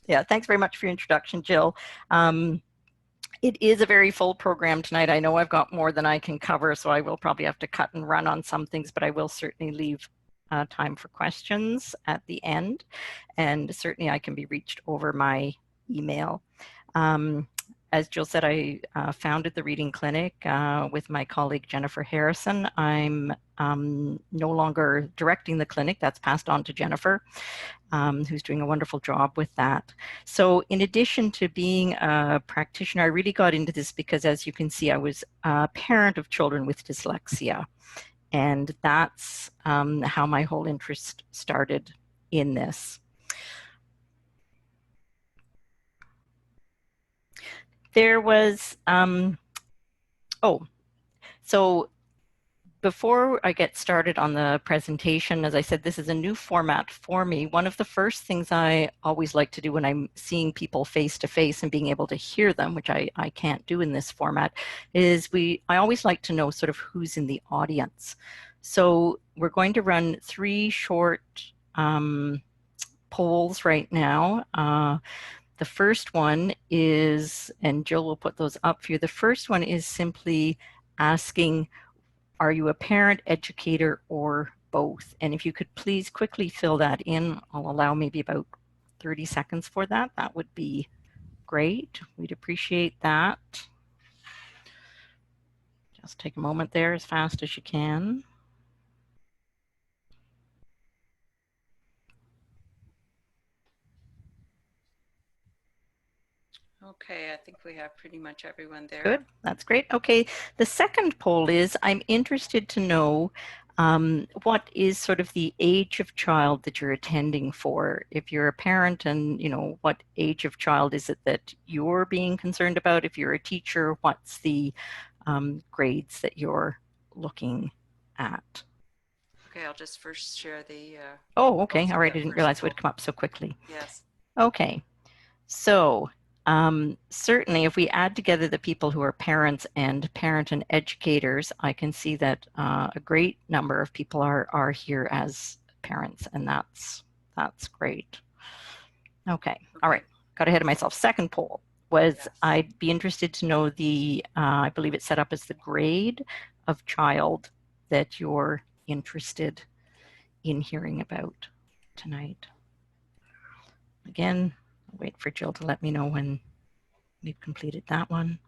Yeah, thanks very much for your introduction, Jill. It is a very full program tonight. I know I've got more than I can cover, so I will probably have to cut and run on some things, but I will certainly leave time for questions at the end. And certainly I can be reached over my email. As Jill said, I founded the Reading Clinic with my colleague Jennifer Harrison. I'm no longer directing the clinic. That's passed on to Jennifer, who's doing a wonderful job with that. So in addition to being a practitioner, I really got into this because, as you can see, I was a parent of children with dyslexia. And that's how my whole interest started in this. There was, so before I get started on the presentation, as I said, this is a new format for me. One of the first things I always like to do when I'm seeing people face to face and being able to hear them, which I can't do in this format, is I always like to know sort of who's in the audience. So we're going to run 3 short polls right now. The first one is, and Jill will put those up for you, the first one is simply asking, are you a parent, educator, or both? And if you could please quickly fill that in, I'll allow maybe about 30 seconds for that. That would be great. We'd appreciate that. Just take a moment there as fast as you can. Okay, I think we have pretty much everyone there. Good, that's great. Okay, the second poll is, I'm interested to know what is sort of the age of child that you're attending for. If you're a parent, and what age of child is it that you're being concerned about? If you're a teacher, what's the grades that you're looking at? Okay, I'll just first share the oh, okay, all right, I didn't realize it would come up so quickly. Yes. Okay, so certainly if we add together the people who are parents and parent and educators, I can see that a great number of people are here as parents, and that's great. Okay, all right, got ahead of myself. Second poll was, yes, I'd be interested to know the, I believe it's set up as the grade of child that you're interested in hearing about tonight. Again, I'll wait for Jill to let me know when we've completed that one.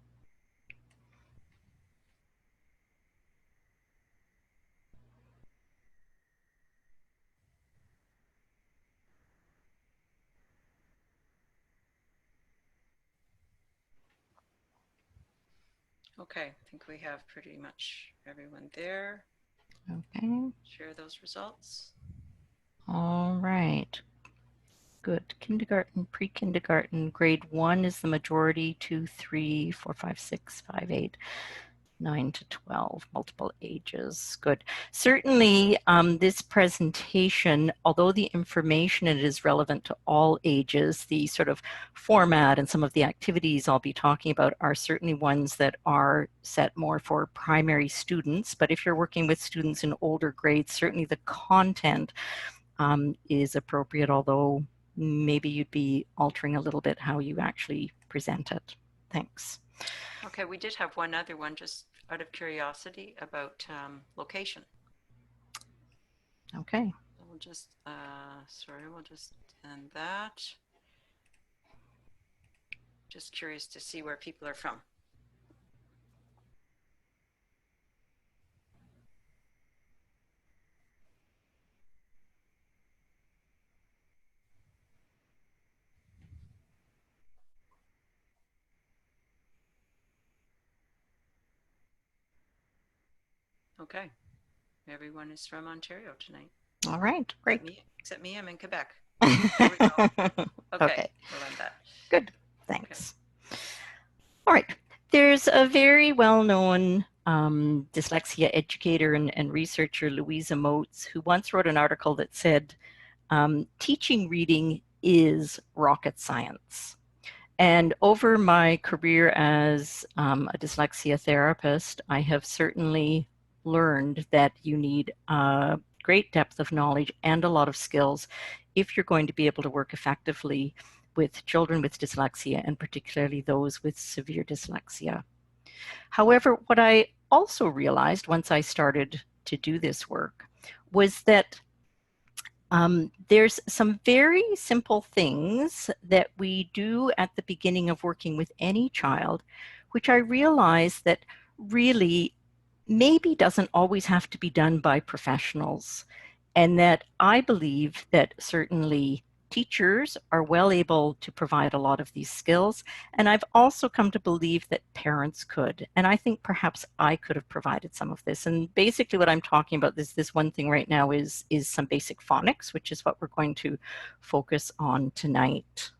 Okay, I think we have pretty much everyone there. Okay. Share those results. All right. Good. Kindergarten, pre-kindergarten, grade 1 is the majority, 2, 3, 4, 5, 6, 5, 8, 9 to 12, multiple ages. Good. Certainly, this presentation, although the information in it is relevant to all ages, the sort of format and some of the activities I'll be talking about are certainly ones that are set more for primary students. But if you're working with students in older grades, certainly the content is appropriate, although maybe you'd be altering a little bit how you actually present it. Thanks. Okay, we did have one other one, just out of curiosity, about location. Okay. We'll just, sorry, we'll just end that. Just curious to see where people are from. Okay, everyone is from Ontario tonight. All right, great. Except me, I'm in Quebec. There we go. Okay, we'll end that. Good, thanks. Okay. All right, there's a very well-known dyslexia educator and researcher, Louisa Moats, who once wrote an article that said, teaching reading is rocket science. And over my career as a dyslexia therapist, I have certainly learned that you need a great depth of knowledge and a lot of skills if you're going to be able to work effectively with children with dyslexia, and particularly those with severe dyslexia. However, what I also realized once I started to do this work was that there's some very simple things that we do at the beginning of working with any child, which I realize that really maybe doesn't always have to be done by professionals. And that I believe that certainly teachers are well able to provide a lot of these skills. And I've also come to believe that parents could. And I think perhaps I could have provided some of this. And basically what I'm talking about, this one thing right now is some basic phonics, which is what we're going to focus on tonight.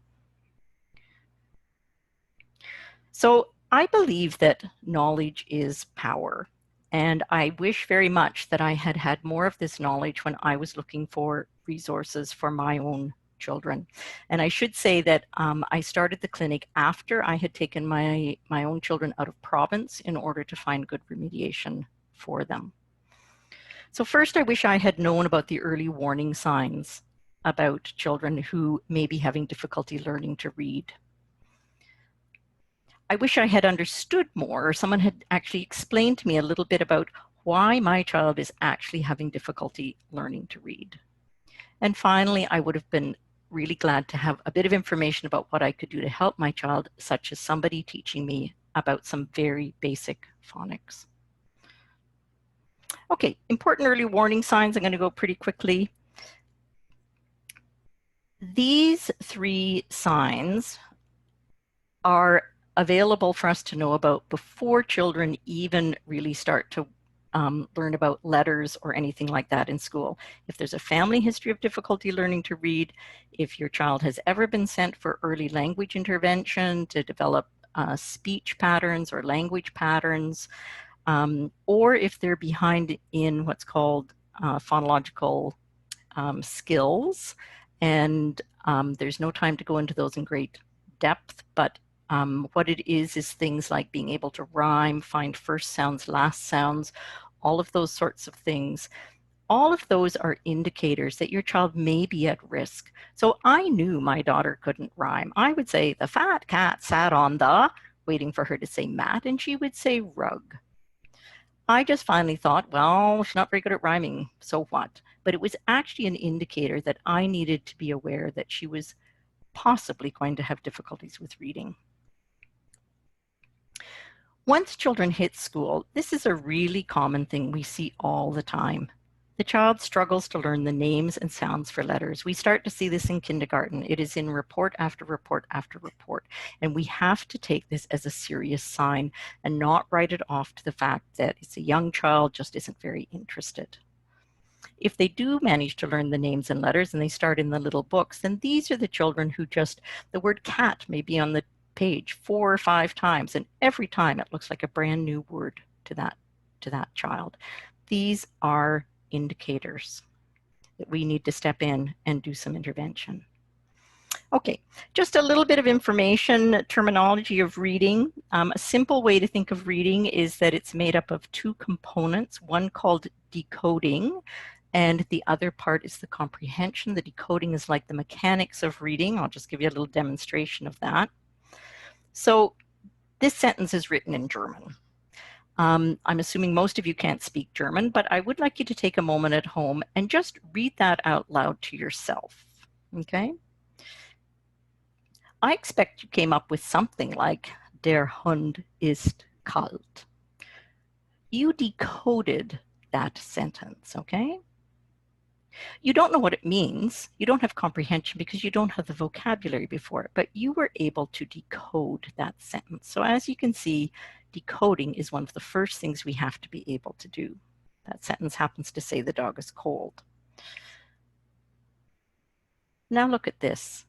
So I believe that knowledge is power. And I wish very much that I had had more of this knowledge when I was looking for resources for my own children. And I should say that I started the clinic after I had taken my own children out of province in order to find good remediation for them. So first, I wish I had known about the early warning signs about children who may be having difficulty learning to read. I wish I had understood more, or someone had actually explained to me a little bit about why my child is actually having difficulty learning to read. And finally, I would have been really glad to have a bit of information about what I could do to help my child, such as somebody teaching me about some very basic phonics. Okay, important early warning signs. I'm going to go pretty quickly. These 3 signs are available for us to know about before children even really start to learn about letters or anything like that in school. If there's a family history of difficulty learning to read, if your child has ever been sent for early language intervention to develop speech patterns or language patterns, or if they're behind in what's called phonological skills, and there's no time to go into those in great depth, but what it is things like being able to rhyme, find first sounds, last sounds, all of those sorts of things. All of those are indicators that your child may be at risk. So I knew my daughter couldn't rhyme. I would say, the fat cat sat on the, waiting for her to say mat, and she would say rug. I just finally thought, well, she's not very good at rhyming, so what? But it was actually an indicator that I needed to be aware that she was possibly going to have difficulties with reading. Once children hit school, this is a really common thing we see all the time. The child struggles to learn the names and sounds for letters. We start to see this in kindergarten. It is in report after report after report. And we have to take this as a serious sign and not write it off to the fact that it's a young child, just isn't very interested. If they do manage to learn the names and letters and they start in the little books, then these are the children who just, the word cat may be on the page 4 or 5 times, and every time it looks like a brand new word to that child. These are indicators that we need to step in and do some intervention. Okay, just a little bit of information, terminology of reading. A simple way to think of reading is that it's made up of 2 components, one called decoding, and the other part is the comprehension. The decoding is like the mechanics of reading. I'll just give you a little demonstration of that. So this sentence is written in German. I'm assuming most of you can't speak German, but I would like you to take a moment at home and just read that out loud to yourself, okay? I expect you came up with something like, der Hund ist kalt. You decoded that sentence, okay? You don't know what it means. You don't have comprehension because you don't have the vocabulary before it, but you were able to decode that sentence. So as you can see, decoding is one of the first things we have to be able to do. That sentence happens to say the dog is cold. Now look at this.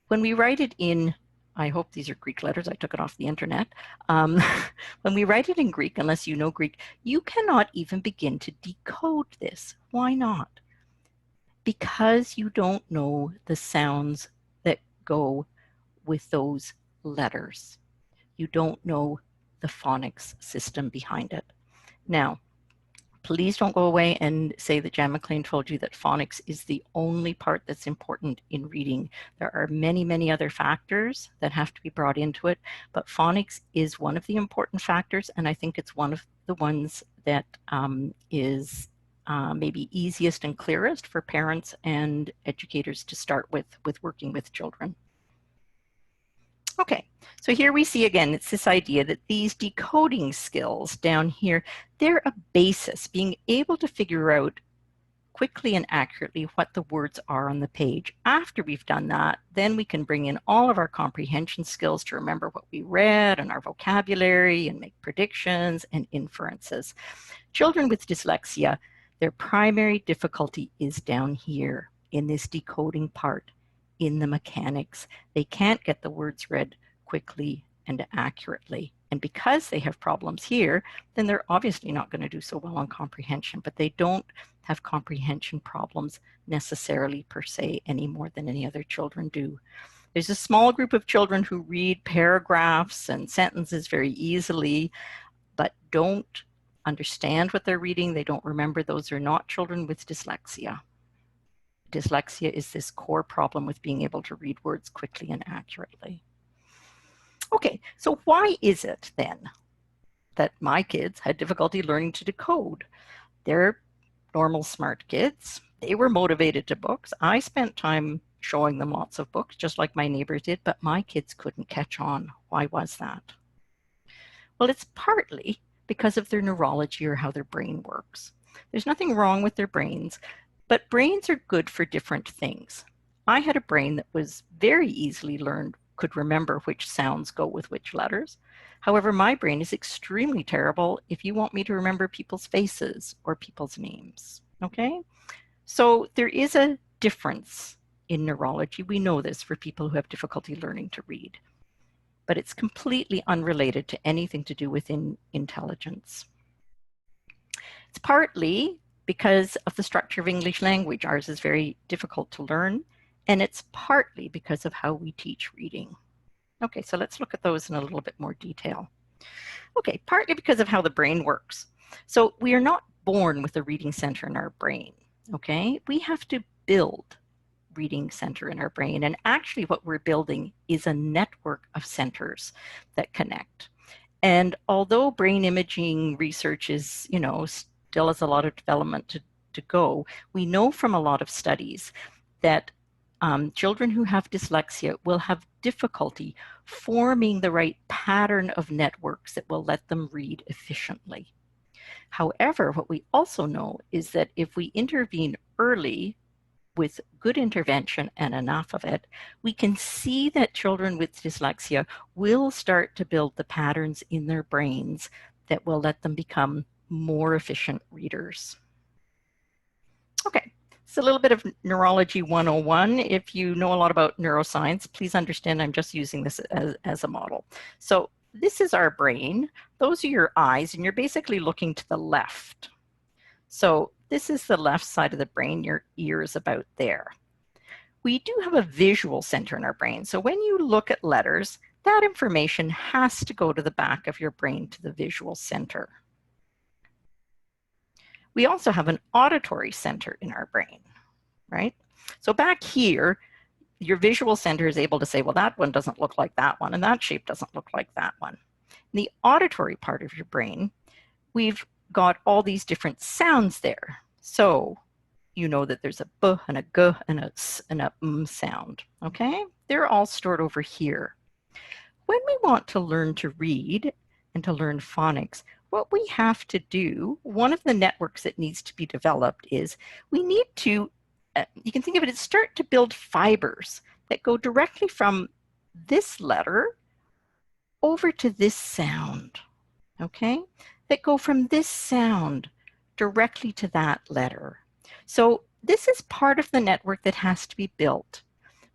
When we write it in, I hope these are Greek letters, I took it off the internet. When we write it in Greek, unless you know Greek, you cannot even begin to decode this. Why not? Because you don't know the sounds that go with those letters. You don't know the phonics system behind it. Now, Please don't go away and say that Jan Maclean told you that phonics is the only part that's important in reading. There are many, many other factors that have to be brought into it, but phonics is one of the important factors, and I think it's one of the ones that is maybe easiest and clearest for parents and educators to start with working with children. Okay, so here we see again, it's this idea that these decoding skills down here, they're a basis, being able to figure out quickly and accurately what the words are on the page. After we've done that, then we can bring in all of our comprehension skills to remember what we read and our vocabulary and make predictions and inferences. Children with dyslexia, their primary difficulty is down here in this decoding part, in the mechanics. They can't get the words read quickly and accurately. And because they have problems here, then they're obviously not going to do so well on comprehension, but they don't have comprehension problems necessarily per se any more than any other children do. There's a small group of children who read paragraphs and sentences very easily, but don't understand what they're reading. They don't remember. Those are not children with dyslexia. Dyslexia is this core problem with being able to read words quickly and accurately. Okay, so why is it then that my kids had difficulty learning to decode? They're normal smart kids. They were motivated to books. I spent time showing them lots of books, just like my neighbors did, but my kids couldn't catch on. Why was that? Well, it's partly because of their neurology or how their brain works. There's nothing wrong with their brains, but brains are good for different things. I had a brain that was very easily learned, could remember which sounds go with which letters. However, my brain is extremely terrible if you want me to remember people's faces or people's names, okay? So there is a difference in neurology. We know this for people who have difficulty learning to read, but it's completely unrelated to anything to do with intelligence. It's partly because of the structure of English language. Ours is very difficult to learn, and it's partly because of how we teach reading. Okay, so let's look at those in a little bit more detail. Okay, partly because of how the brain works. So we are not born with a reading center in our brain, okay? We have to build reading center in our brain, and actually what we're building is a network of centers that connect. And although brain imaging research is, still has a lot of development to go, we know from a lot of studies that children who have dyslexia will have difficulty forming the right pattern of networks that will let them read efficiently. However, what we also know is that if we intervene early with good intervention and enough of it, we can see that children with dyslexia will start to build the patterns in their brains that will let them become more efficient readers. Okay, it's a little bit of Neurology 101. If you know a lot about neuroscience, please understand I'm just using this as a model. So this is our brain. Those are your eyes, and you're basically looking to the left. So this is the left side of the brain, your ear is about there. We do have a visual center in our brain. So when you look at letters, that information has to go to the back of your brain, to the visual center. We also have an auditory center in our brain, right? So back here, your visual center is able to say, well, that one doesn't look like that one, and that shape doesn't look like that one. In the auditory part of your brain, we've got all these different sounds there. So you know that there's a b and a g and a s and a m sound, okay? They're all stored over here. When we want to learn to read and to learn phonics, what we have to do, one of the networks that needs to be developed is we need to, you can think of it as start to build fibers that go directly from this letter over to this sound, okay? That go from this sound directly to that letter. So this is part of the network that has to be built.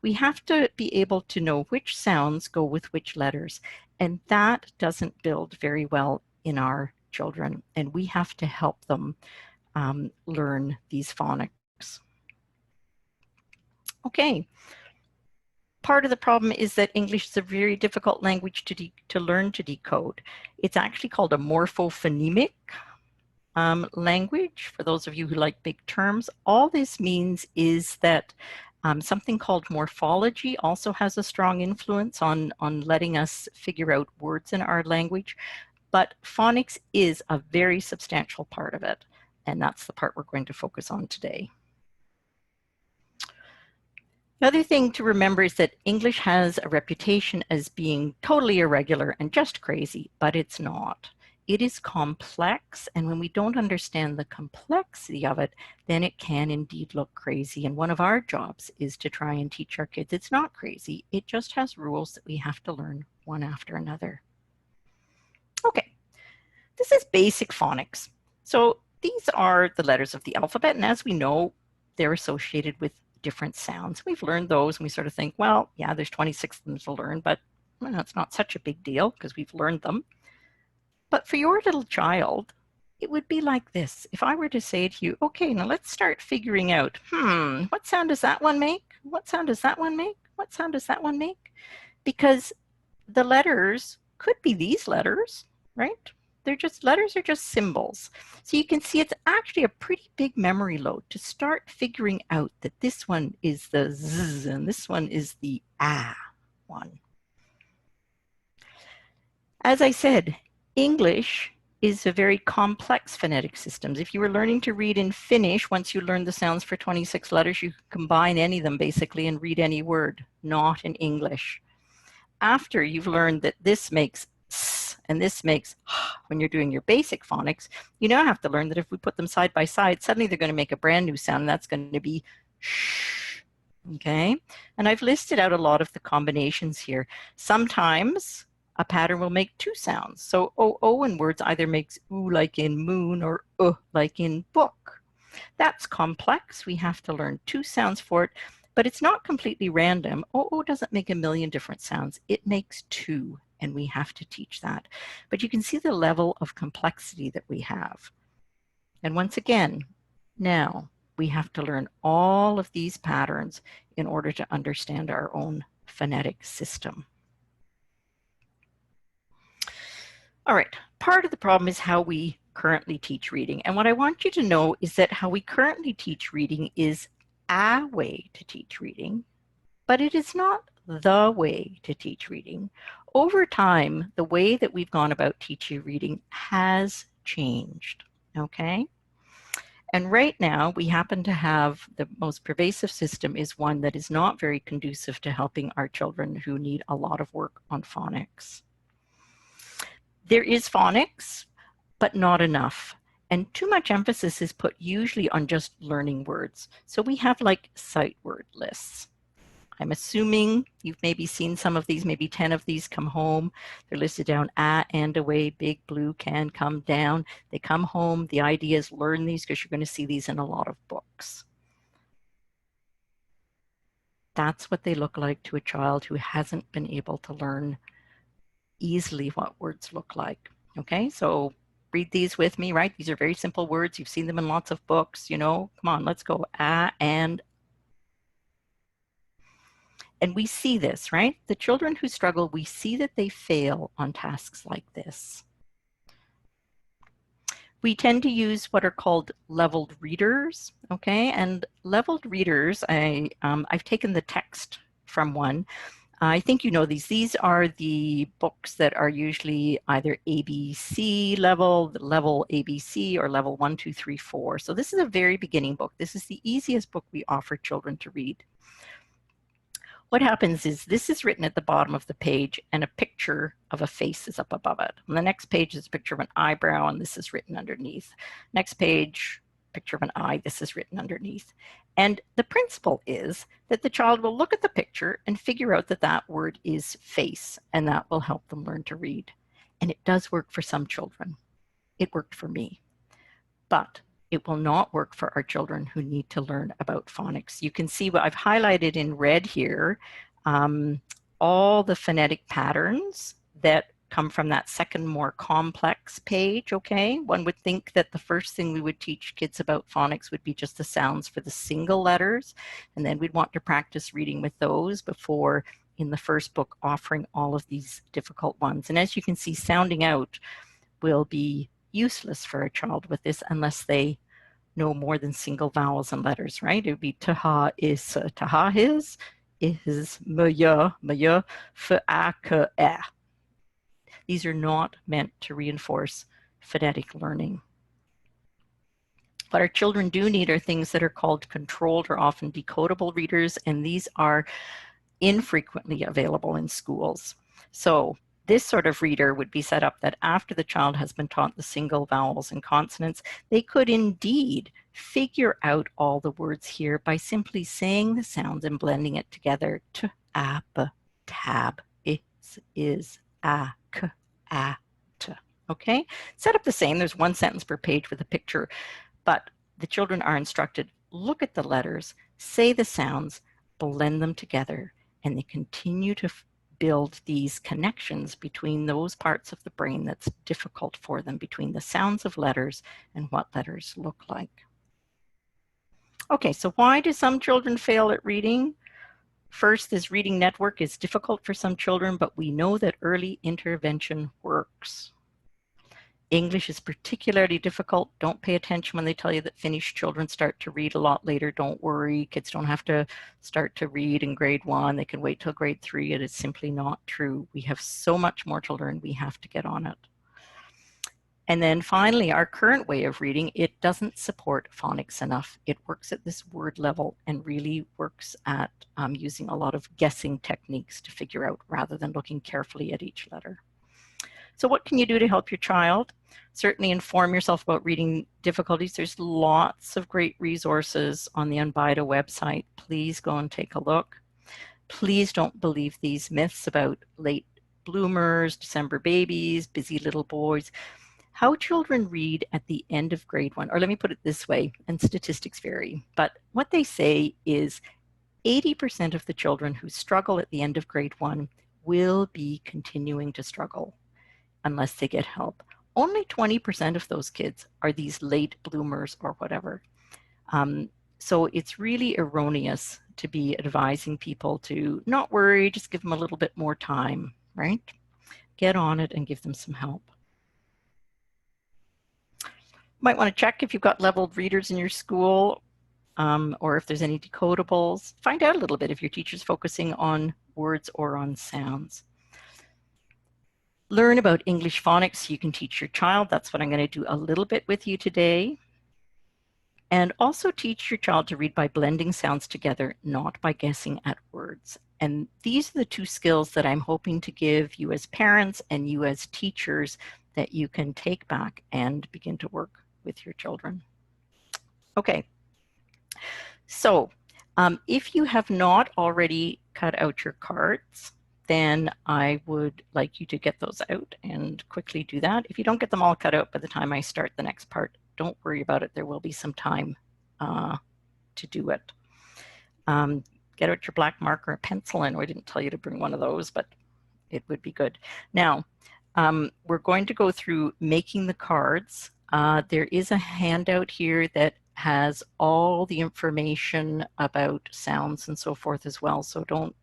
We have to be able to know which sounds go with which letters, and that doesn't build very well in our children, and we have to help them learn these phonics. Okay. Part of the problem is that English is a very difficult language to learn to decode. It's actually called a morphophonemic. language, for those of you who like big terms, all this means is that something called morphology also has a strong influence on letting us figure out words in our language, but phonics is a very substantial part of it, and that's the part we're going to focus on today. The other thing to remember is that English has a reputation as being totally irregular and just crazy, but it's not. It is complex, and when we don't understand the complexity of it, then it can indeed look crazy. And one of our jobs is to try and teach our kids it's not crazy. It just has rules that we have to learn one after another. Okay, this is basic phonics. So these are the letters of the alphabet, and as we know, they're associated with different sounds. We've learned those, and we sort of think, well, yeah, there's 26 of them to learn, but well, it's not such a big deal because we've learned them. But for your little child, it would be like this. If I were to say to you, okay, now let's start figuring out, what sound does that one make? What sound does that one make? What sound does that one make? Because the letters could be these letters, right? They're just, letters are just symbols. So you can see it's actually a pretty big memory load to start figuring out that this one is the Z and this one is the A one. As I said, English is a very complex phonetic system. If you were learning to read in Finnish, once you learn the sounds for 26 letters, you can combine any of them basically and read any word, not in English. After you've learned that this makes S and this makes H when you're doing your basic phonics, you now have to learn that if we put them side by side, suddenly they're going to make a brand new sound, and that's going to be sh. Okay? And I've listed out a lot of the combinations here. Sometimes a pattern will make two sounds. So O in words either makes oo like in moon or like in book. That's complex. We have to learn two sounds for it, but it's not completely random. O doesn't make a million different sounds. It makes two, and we have to teach that. But you can see the level of complexity that we have. And once again, now we have to learn all of these patterns in order to understand our own phonetic system. All right, part of the problem is how we currently teach reading. And what I want you to know is that how we currently teach reading is a way to teach reading, but it is not the way to teach reading. Over time, the way that we've gone about teaching reading has changed, okay? And right now, we happen to have the most pervasive system is one that is not very conducive to helping our children who need a lot of work on phonics. There is phonics, but not enough. And too much emphasis is put usually on just learning words. So we have like sight word lists. I'm assuming you've maybe seen some of these, maybe 10 of these come home. They're listed down, and away, big blue can come down. They come home. The idea is learn these because you're going to see these in a lot of books. That's what they look like to a child who hasn't been able to learn easily what words look like. Okay, so read these with me, right? These are very simple words. You've seen them in lots of books, you know. Come on, let's go. And we see this, right? The children who struggle, we see that they fail on tasks like this. We tend to use what are called leveled readers, okay? And leveled readers, I've taken the text from one. I think you know these. These are the books that are usually either ABC level ABC, or level 1, 2, 3, 4. So this is a very beginning book. This is the easiest book we offer children to read. What happens is this is written at the bottom of the page and a picture of a face is up above it. On the next page is a picture of an eyebrow and this is written underneath. Next page, picture of an eye, this is written underneath. And the principle is that the child will look at the picture and figure out that that word is face, and that will help them learn to read. And it does work for some children. It worked for me. But it will not work for our children who need to learn about phonics. You can see what I've highlighted in red here, all the phonetic patterns that come from that second, more complex page, okay? One would think that the first thing we would teach kids about phonics would be just the sounds for the single letters, and then we'd want to practice reading with those before, in the first book, offering all of these difficult ones. And as you can see, sounding out will be useless for a child with this unless they know more than single vowels and letters, right? It would be taha is, taha his, maya, maya, fa, ka, eh. These are not meant to reinforce phonetic learning. What our children do need are things that are called controlled or often decodable readers, and these are infrequently available in schools. So this sort of reader would be set up that after the child has been taught the single vowels and consonants, they could indeed figure out all the words here by simply saying the sounds and blending it together. T, a, b, tab, is, a, k, a, t. Okay, set up the same. There's one sentence per page with a picture, but the children are instructed, look at the letters, say the sounds, blend them together, and they continue to build these connections between those parts of the brain that's difficult for them, between the sounds of letters and what letters look like. Okay, so why do some children fail at reading? First, this reading network is difficult for some children, but we know that early intervention works. English is particularly difficult. Don't pay attention when they tell you that Finnish children start to read a lot later. Don't worry. Kids don't have to start to read in grade 1. They can wait till grade 3. It is simply not true. We have so much more to learn. We have to get on it. And then finally, our current way of reading, it doesn't support phonics enough. It works at this word level and really works at using a lot of guessing techniques to figure out rather than looking carefully at each letter. So what can you do to help your child? Certainly inform yourself about reading difficulties. There's lots of great resources on the Unbida website. Please go and take a look. Please don't believe these myths about late bloomers, December babies, busy little boys. How children read at the end of grade 1, or let me put it this way, and statistics vary, but what they say is 80% of the children who struggle at the end of grade 1 will be continuing to struggle unless they get help. Only 20% of those kids are these late bloomers or whatever. So it's really erroneous to be advising people to not worry, just give them a little bit more time, right? Get on it and give them some help. Might want to check if you've got leveled readers in your school or if there's any decodables. Find out a little bit if your teacher's focusing on words or on sounds. Learn about English phonics so you can teach your child. That's what I'm going to do a little bit with you today. And also teach your child to read by blending sounds together, not by guessing at words. And these are the two skills that I'm hoping to give you as parents and you as teachers that you can take back and begin to work with your children. Okay, so if you have not already cut out your cards, then I would like you to get those out and quickly do that. If you don't get them all cut out by the time I start the next part, don't worry about it. There will be some time to do it. Get out your black marker and pencil. I know I didn't tell you to bring one of those, but it would be good. Now, we're going to go through making the cards. There is a handout here that has all the information about sounds and so forth as well, so don't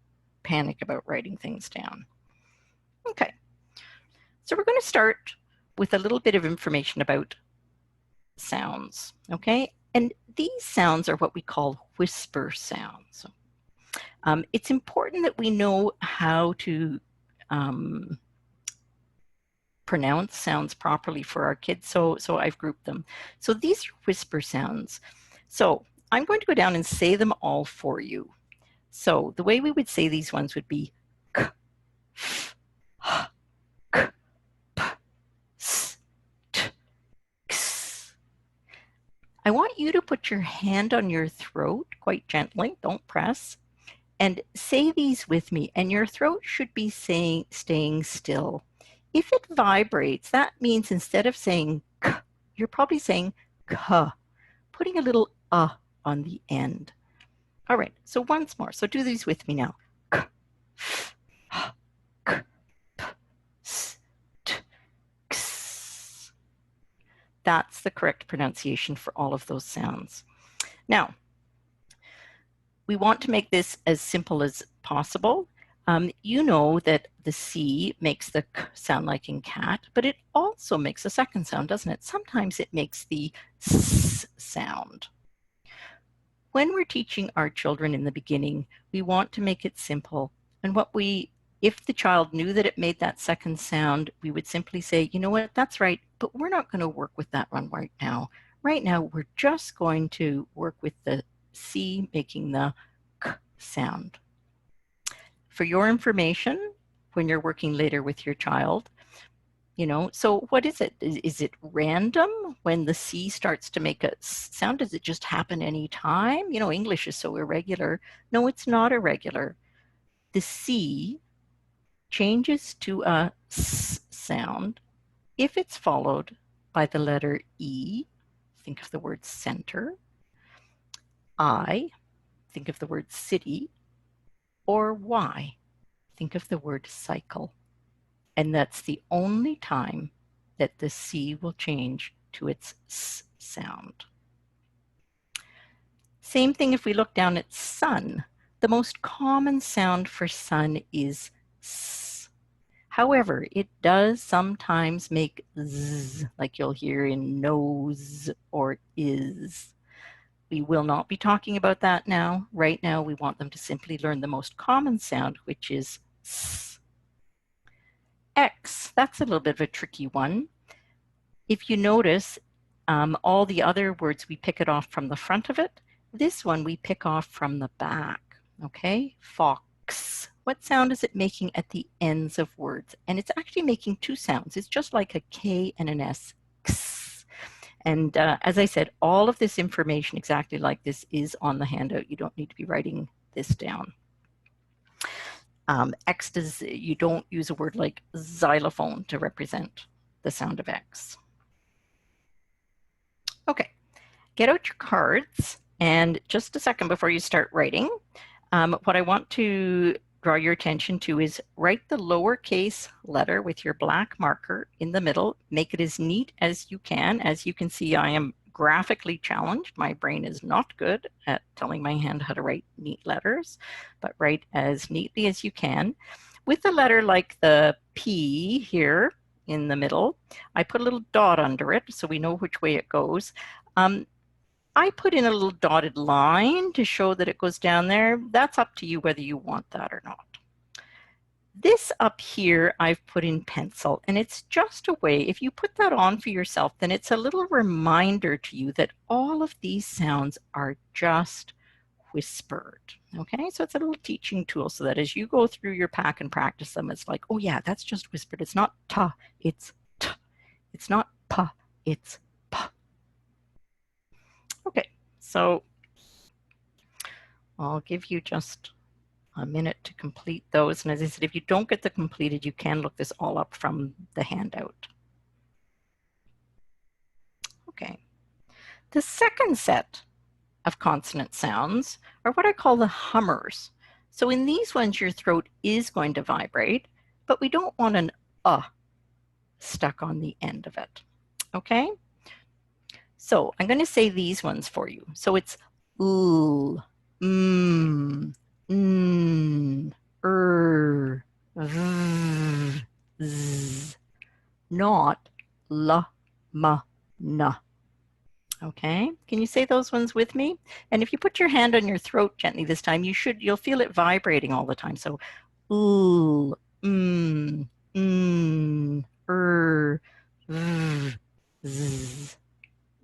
panic about writing things down. Okay, so we're going to start with a little bit of information about sounds, okay? And these sounds are what we call whisper sounds. It's important that we know how to pronounce sounds properly for our kids, so I've grouped them. So these are whisper sounds. So I'm going to go down and say them all for you. So the way we would say these ones would be k, f, h, k, p, s, t, x. I want you to put your hand on your throat quite gently, don't press, and say these with me, and your throat should be staying still. If it vibrates, that means instead of saying k, you're probably saying k, putting a little on the end. All right, so once more. So do these with me now. K, f, h, k, p, s, t, x. That's the correct pronunciation for all of those sounds. Now, we want to make this as simple as possible. You know that the C makes the K sound like in cat, but it also makes a second sound, doesn't it? Sometimes it makes the S sound. When we're teaching our children in the beginning, we want to make it simple. And if the child knew that it made that second sound, we would simply say, you know what, that's right, but we're not going to work with that one right now. Right now, we're just going to work with the C making the K sound. For your information, when you're working later with your child, so what is it? Is it random when the C starts to make a sound? Does it just happen anytime? English is so irregular. No, it's not irregular. The C changes to a S sound if it's followed by the letter E. Think of the word center. I. Think of the word city. Or Y. Think of the word cycle. And that's the only time that the C will change to its S sound. Same thing if we look down at sun. The most common sound for sun is S. However, it does sometimes make Z, like you'll hear in nose or is. We will not be talking about that now. Right now, we want them to simply learn the most common sound, which is S. X, that's a little bit of a tricky one. If you notice, all the other words, we pick it off from the front of it. This one, we pick off from the back, okay? Fox. What sound is it making at the ends of words? And it's actually making two sounds. It's just like a K and an S. X. And as I said, all of this information exactly like this is on the handout. You don't need to be writing this down. X you don't use a word like xylophone to represent the sound of X. Okay, get out your cards, and just a second before you start writing, what I want to draw your attention to is write the lowercase letter with your black marker in the middle. Make it as neat as you can. As you can see, I am graphically challenged. My brain is not good at telling my hand how to write neat letters, but write as neatly as you can. With a letter like the P here in the middle, I put a little dot under it so we know which way it goes. I put in a little dotted line to show that it goes down there. That's up to you whether you want that or not. This up here I've put in pencil, and it's just a way, if you put that on for yourself, then it's a little reminder to you that all of these sounds are just whispered. Okay, so it's a little teaching tool so that as you go through your pack and practice them, it's like, oh yeah, that's just whispered. It's not ta, it's t. It's not pa, it's pa. Okay, so I'll give you just a minute to complete those. And as I said, if you don't get them completed, you can look this all up from the handout. Okay. The second set of consonant sounds are what I call the hummers. So in these ones, your throat is going to vibrate, but we don't want an stuck on the end of it. Okay? So I'm going to say these ones for you. So it's l, m, n, v, z, not la, ma, na. Okay, can you say those ones with me? And if you put your hand on your throat gently this time, you'll feel it vibrating all the time. So l, m, n, v, z.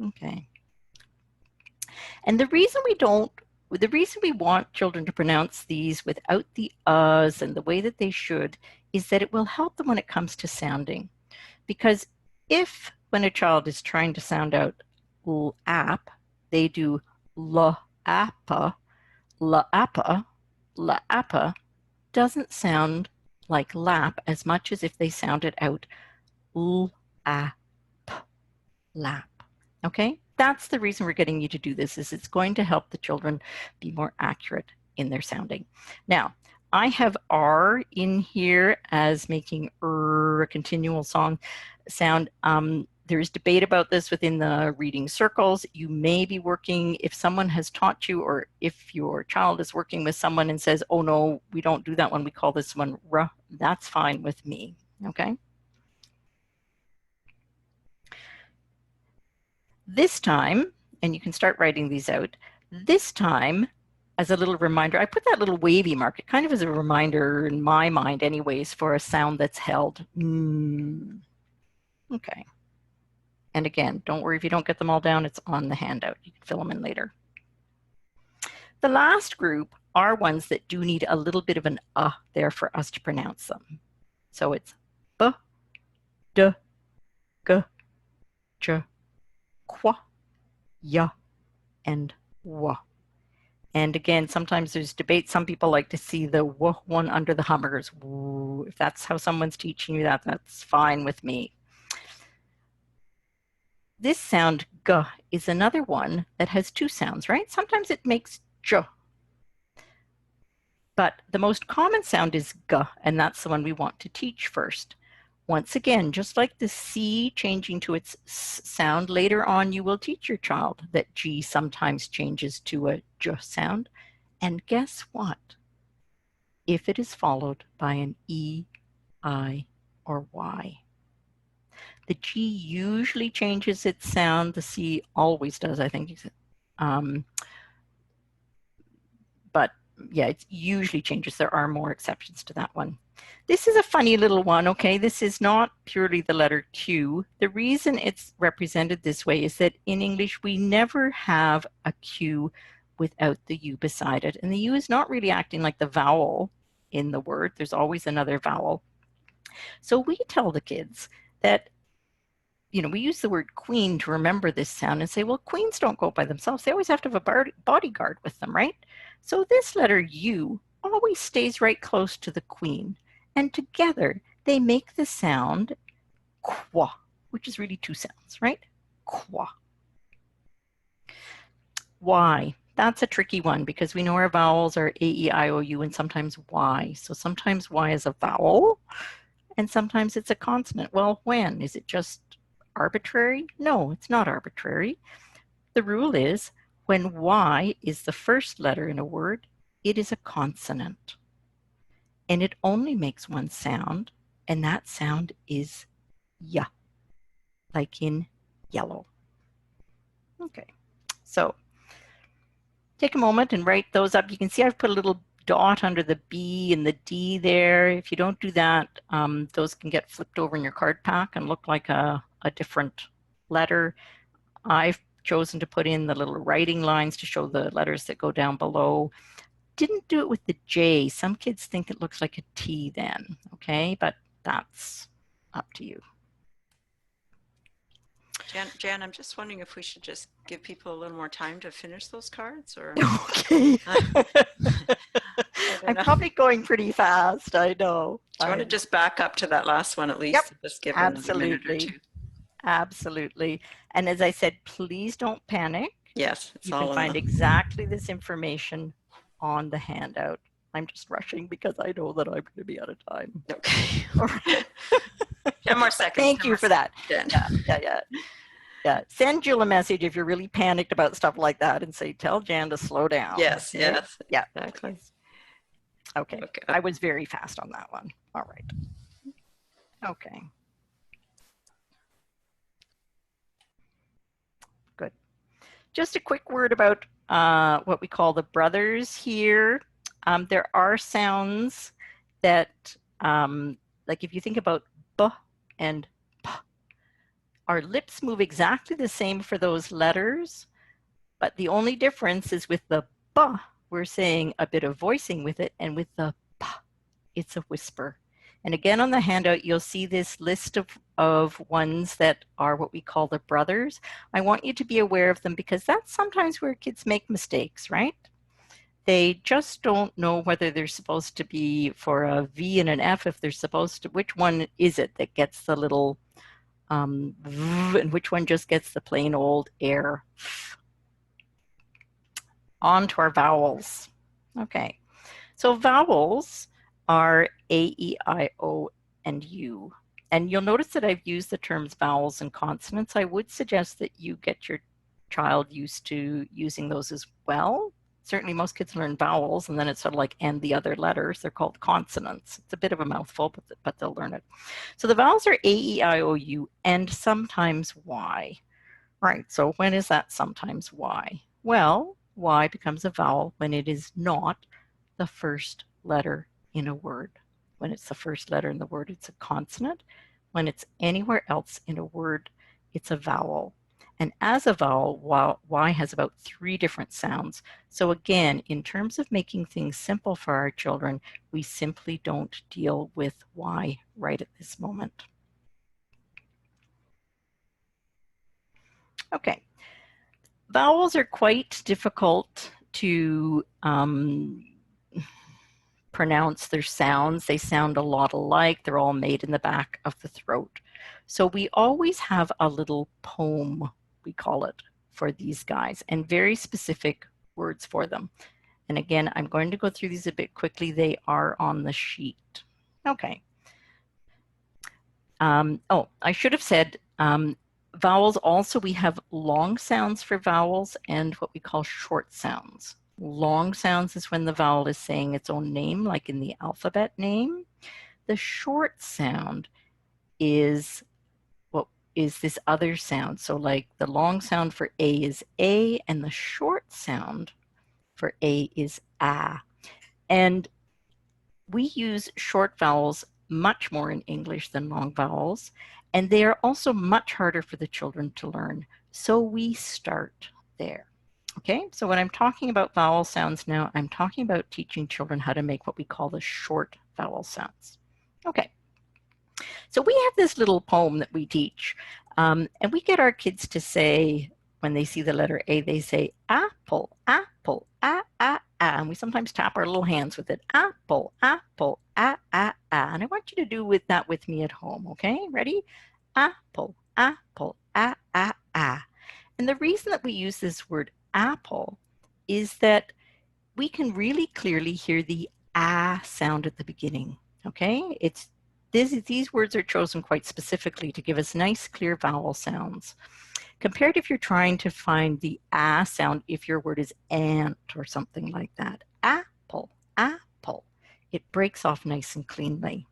Okay. And the reason we want children to pronounce these without the uhs and the way that they should is that it will help them when it comes to sounding. Because if, when a child is trying to sound out l-ap, they do la-appa, la-appa, la-appa doesn't sound like lap as much as if they sounded out l-ap, lap. Okay? That's the reason we're getting you to do this, is it's going to help the children be more accurate in their sounding. Now, I have R in here as making a continual sound. There's debate about this within the reading circles. You may be working, if someone has taught you, or if your child is working with someone and says, oh no, we don't do that one, we call this one R, that's fine with me, okay? This time, and you can start writing these out, this time, as a little reminder, I put that little wavy mark, it kind of as a reminder in my mind anyways, for a sound that's held. Okay. And again, don't worry if you don't get them all down, it's on the handout. You can fill them in later. The last group are ones that do need a little bit of an there for us to pronounce them. So it's b, d, g, j, qua, ya, and wa. And again, sometimes there's debate. Some people like to see the w one under the hummers. If that's how someone's teaching you that, that's fine with me. This sound g is another one that has two sounds, right? Sometimes it makes j. But the most common sound is g, and that's the one we want to teach first. Once again, just like the C changing to its S sound, later on you will teach your child that G sometimes changes to a j sound. And guess what? If it is followed by an E, I, or Y. The G usually changes its sound. The C always does, I think. But yeah, it usually changes. There are more exceptions to that one. This is a funny little one, okay? This is not purely the letter Q. The reason it's represented this way is that in English, we never have a Q without the U beside it. And the U is not really acting like the vowel in the word. There's always another vowel. So we tell the kids that, you know, we use the word queen to remember this sound and say, well, queens don't go by themselves. They always have to have a bodyguard with them, right? So this letter U always stays right close to the queen. And together they make the sound qua, which is really two sounds, right? Qua. Y. That's a tricky one because we know our vowels are A, E, I, O, U, and sometimes Y. So sometimes Y is a vowel and sometimes it's a consonant. Well, when? Is it just arbitrary? No, it's not arbitrary. The rule is when Y is the first letter in a word, it is a consonant. And it only makes one sound, and that sound is ya, like in yellow. Okay, so take a moment and write those up. You can see I've put a little dot under the B and the D there. If you don't do that, those can get flipped over in your card pack and look like a different letter. I've chosen to put in the little writing lines to show the letters that go down below. Didn't do it with the J. Some kids think it looks like a T then, okay? But that's up to you. Jan, I'm just wondering if we should just give people a little more time to finish those cards, or okay. I'm probably going pretty fast, I know. Do you want to just back up to that last one at least? Yep, just give absolutely. a minute or two. Absolutely. And as I said, please don't panic. Yes, you can find exactly this information on the handout. I'm just rushing because I know that I'm going to be out of time. Okay. All right. 10 more seconds. Thank you for that. Yeah. Send Jill a message if you're really panicked about stuff like that and say, tell Jan to slow down. Yes, okay? yes. Yeah. Exactly. Okay. I was very fast on that one. All right. Okay. Good. Just a quick word about what we call the brothers here. There are sounds that, like if you think about b and p, our lips move exactly the same for those letters, but the only difference is with the b, we're saying a bit of voicing with it, and with the p, it's a whisper. And again, on the handout, you'll see this list of ones that are what we call the brothers. I want you to be aware of them because that's sometimes where kids make mistakes, right? They just don't know whether they're supposed to be for a V and an F, if they're supposed to, which one is it that gets the little v, and which one just gets the plain old air. On to our vowels. Okay, so vowels are A, E, I, O, and U. And you'll notice that I've used the terms vowels and consonants. I would suggest that you get your child used to using those as well. Certainly most kids learn vowels, and then it's sort of like and the other letters. They're called consonants. It's a bit of a mouthful, but they'll learn it. So the vowels are A, E, I, O, U, and sometimes Y. Right, so when is that sometimes Y? Well, Y becomes a vowel when it is not the first letter in a word. When it's the first letter in the word, it's a consonant. When it's anywhere else in a word, it's a vowel. And as a vowel, Y has about 3 different sounds. So again, in terms of making things simple for our children, we simply don't deal with Y right at this moment. Okay. Vowels are quite difficult to pronounce their sounds. They sound a lot alike. They're all made in the back of the throat. So we always have a little poem, we call it, for these guys, and very specific words for them. And again, I'm going to go through these a bit quickly. They are on the sheet. Okay. Oh, I should have said vowels also, we have long sounds for vowels and what we call short sounds. Long sounds is when the vowel is saying its own name, like in the alphabet name. The short sound is what is this other sound. So like the long sound for A is A, and the short sound for A is A. And we use short vowels much more in English than long vowels, and they are also much harder for the children to learn. So we start there. Okay, so when I'm talking about vowel sounds now, I'm talking about teaching children how to make what we call the short vowel sounds. Okay, so we have this little poem that we teach, and we get our kids to say, when they see the letter A, they say apple, apple, and we sometimes tap our little hands with it. Apple, apple, and I want you to do that with me at home, okay? Ready? Apple, apple, And the reason that we use this word apple is that we can really clearly hear the sound at the beginning, okay? These words are chosen quite specifically to give us nice, clear vowel sounds. Compared if you're trying to find the sound if your word is ant or something like that. Apple, apple. It breaks off nice and cleanly.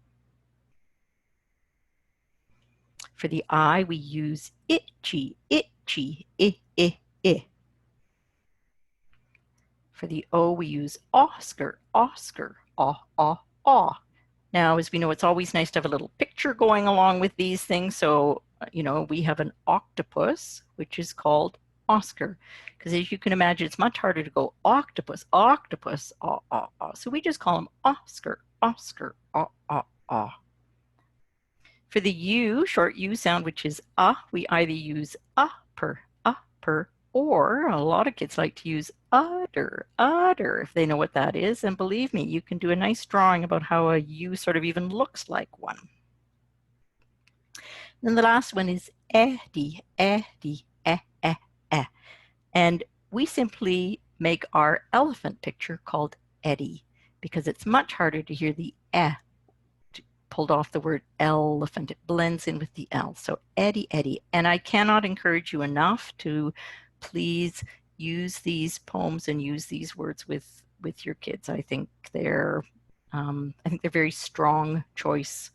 For the I, we use itchy, itchy, I. For the O, we use Oscar, Oscar, aw. Now, as we know, it's always nice to have a little picture going along with these things. So, you know, we have an octopus, which is called Oscar. Because as you can imagine, it's much harder to go octopus, octopus, aw. So we just call him Oscar, Oscar, aw. For the U, short U sound, which is we either use upper, or a lot of kids like to use udder, if they know what that is. And believe me, you can do a nice drawing about how a U sort of even looks like one. Then the last one is eddy, and we simply make our elephant picture called Eddie because it's much harder to hear the pulled off the word elephant. It blends in with the L. So Eddie. And I cannot encourage you enough to please use these poems and use these words with your kids. I think they're very strong choice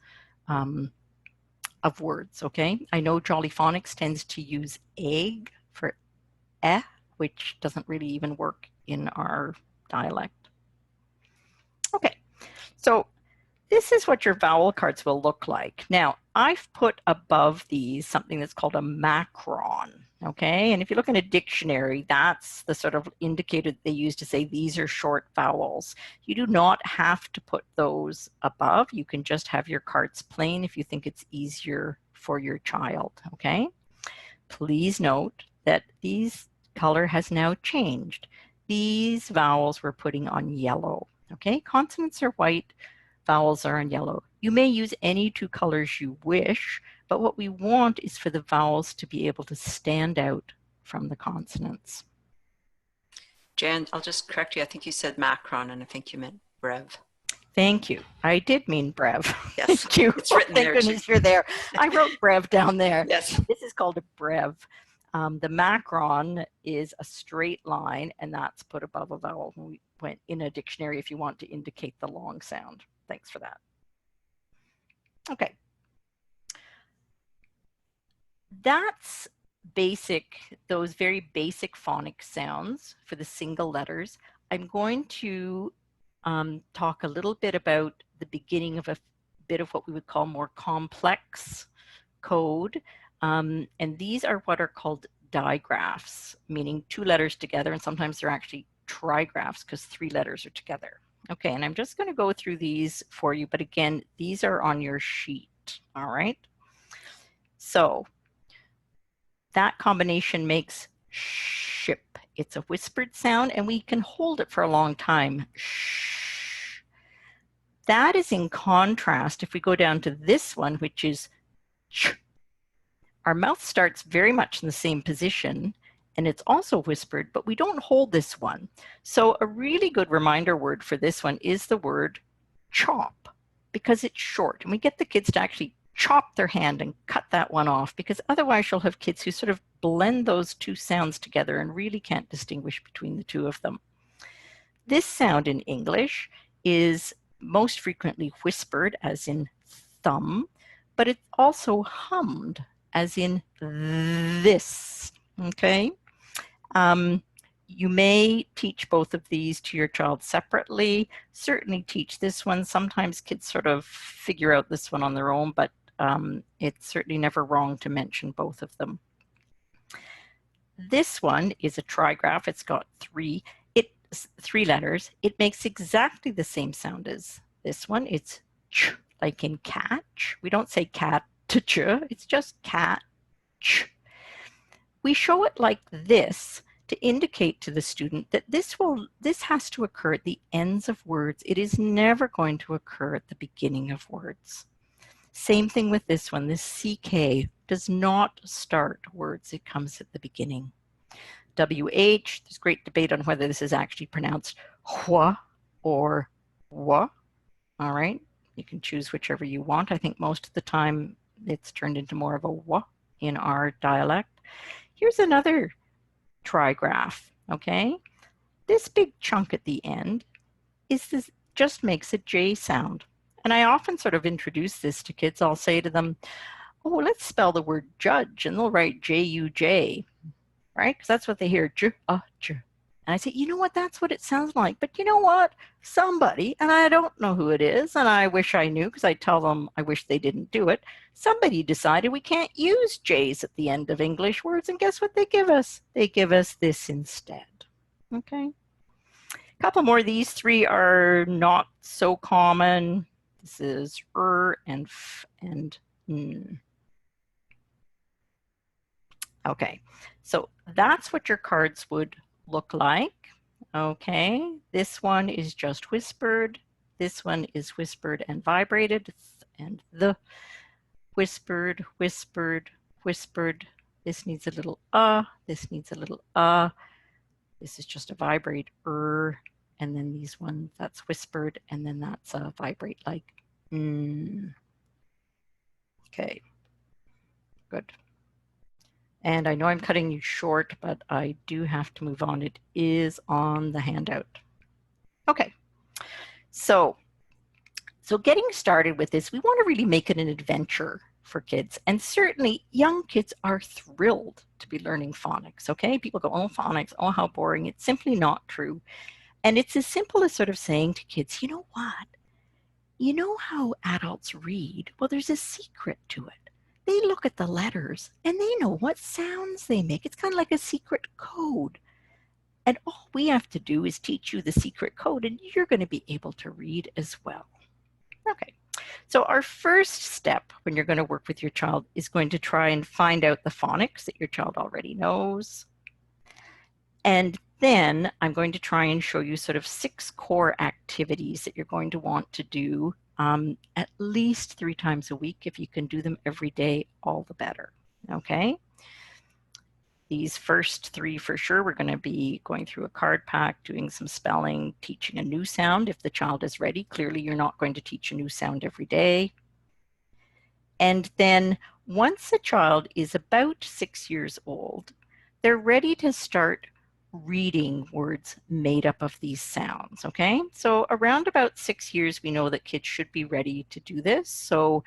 of words. Okay, I know Jolly Phonics tends to use egg for which doesn't really even work in our dialect. Okay, so this is what your vowel cards will look like. Now, I've put above these something that's called a macron, okay? And if you look in a dictionary, that's the sort of indicator that they use to say these are short vowels. You do not have to put those above. You can just have your cards plain if you think it's easier for your child, okay? Please note that these color has now changed. These vowels we're putting on yellow, okay? Consonants are white, vowels are in yellow. You may use any 2 colors you wish, but what we want is for the vowels to be able to stand out from the consonants. Jan, I'll just correct you. I think you said macron, and I think you meant brev. Thank you. I did mean brev. Yes, Thank you. it's written Thank there goodness too. you're there. I wrote brev down there. Yes. This is called a brev. The macron is a straight line, and that's put above a vowel when we went in a dictionary if you want to indicate the long sound. Thanks for that. Okay. That's basic, those very basic phonic sounds for the single letters. I'm going to talk a little bit about the beginning of a bit of what we would call more complex code. And these are what are called digraphs, meaning two letters together, and sometimes they're actually trigraphs because three letters are together. Okay, and I'm just going to go through these for you, but again, these are on your sheet, all right? So that combination makes ship. It's a whispered sound, and we can hold it for a long time. Shh. That is in contrast if we go down to this one, which is ch. Our mouth starts very much in the same position, and it's also whispered, but we don't hold this one. So a really good reminder word for this one is the word chop, because it's short, and we get the kids to actually chop their hand and cut that one off, because otherwise you'll have kids who sort of blend those two sounds together and really can't distinguish between the two of them. This sound in English is most frequently whispered, as in thumb, but it's also hummed, as in this, okay? You may teach both of these to your child separately. Certainly teach this one. Sometimes kids sort of figure out this one on their own, but it's certainly never wrong to mention both of them. This one is a trigraph. It's got three letters. It makes exactly the same sound as this one. It's ch, like in catch. We don't say cat to ch, it's just cat ch. We show it like this to indicate to the student that this has to occur at the ends of words. It is never going to occur at the beginning of words. Same thing with this one. This CK does not start words. It comes at the beginning. WH, there's great debate on whether this is actually pronounced hua or wa. All right, you can choose whichever you want. I think most of the time it's turned into more of a wa in our dialect. Here's another trigraph, okay? This big chunk at the end just makes a J sound. And I often sort of introduce this to kids. I'll say to them, oh, let's spell the word judge, and they'll write J-U-J, right? Because that's what they hear, j. And I say, you know what, that's what it sounds like. But you know what? Somebody, and I don't know who it is, and I wish I knew, because I tell them I wish they didn't do it. Somebody decided we can't use J's at the end of English words, and guess what they give us? They give us this instead, okay? A couple more. These three are not so common. This is and f and n. Okay, so that's what your cards would look like. Okay, this one is just whispered. This one is whispered and vibrated, and the whispered, whispered, whispered. This needs a little this needs a little This is just a vibrate and then these ones, that's whispered, and then that's a vibrate like Okay, good. And I know I'm cutting you short, but I do have to move on. It is on the handout. Okay, so getting started with this, we want to really make it an adventure for kids. And certainly young kids are thrilled to be learning phonics, okay? People go, oh, phonics, oh, how boring. It's simply not true. And it's as simple as sort of saying to kids, you know what? You know how adults read? Well, there's a secret to it. They look at the letters and they know what sounds they make. It's kind of like a secret code. And all we have to do is teach you the secret code, and you're going to be able to read as well. Okay, so our first step when you're going to work with your child is going to try and find out the phonics that your child already knows. And then I'm going to try and show you sort of 6 core activities that you're going to want to do at least 3 times a week. If you can do them every day, all the better, okay? These first 3 for sure, we're going to be going through a card pack, doing some spelling, teaching a new sound if the child is ready. Clearly, you're not going to teach a new sound every day. And then once a child is about 6 years old, they're ready to start reading words made up of these sounds, okay? So around about 6 years, we know that kids should be ready to do this. So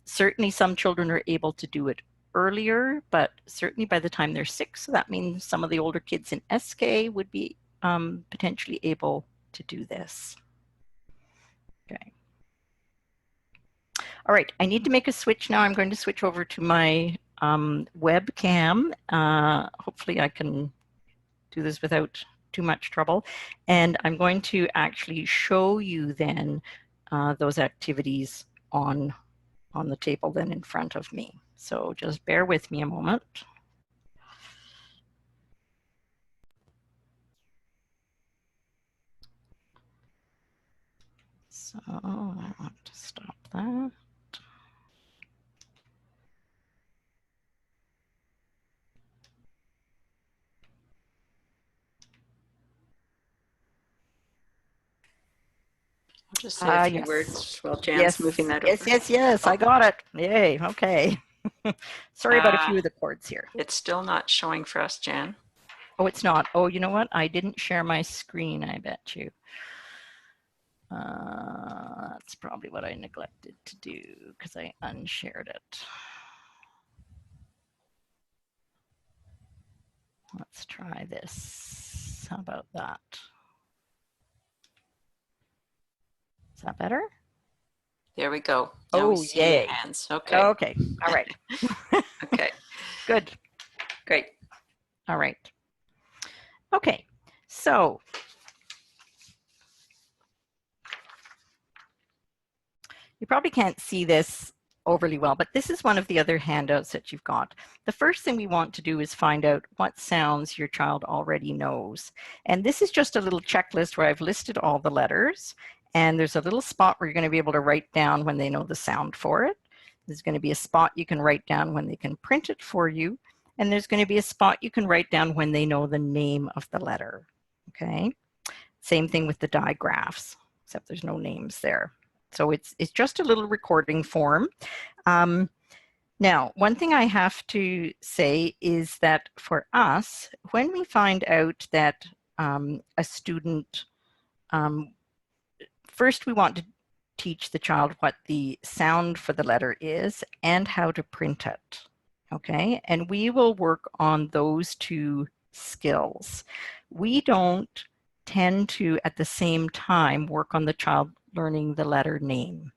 certainly some children are able to do it earlier, but certainly by the time they're 6, so that means some of the older kids in SK would be potentially able to do this. Okay. All right, I need to make a switch now. I'm going to switch over to my webcam. Hopefully I can do this without too much trouble. And I'm going to actually show you then those activities on the table then in front of me. So just bear with me a moment. So I want to stop that. I'll just say a few Yes. words while Jan's moving that over. Yes, I got it. Yay, okay. Sorry about a few of the cords here. It's still not showing for us, Jan. Oh, it's not. Oh, you know what? I didn't share my screen, I bet you. That's probably what I neglected to do because I unshared it. Let's try this. How about that? Is that better? There we go. Now we see yay. the hands. Okay. Okay. All right. Okay. Good. Great. All right. Okay. So you probably can't see this overly well, but this is one of the other handouts that you've got. The first thing we want to do is find out what sounds your child already knows. And this is just a little checklist where I've listed all the letters, and there's a little spot where you're going to be able to write down when they know the sound for it. There's going to be a spot you can write down when they can print it for you. And there's going to be a spot you can write down when they know the name of the letter. Okay. Same thing with the digraphs, except there's no names there. So it's just a little recording form. Now, one thing I have to say is that for us, when we find out that a student, first we want to teach the child what the sound for the letter is and how to print it. Okay, and we will work on those 2 skills. We don't tend to, at the same time, work on the child learning the letter name.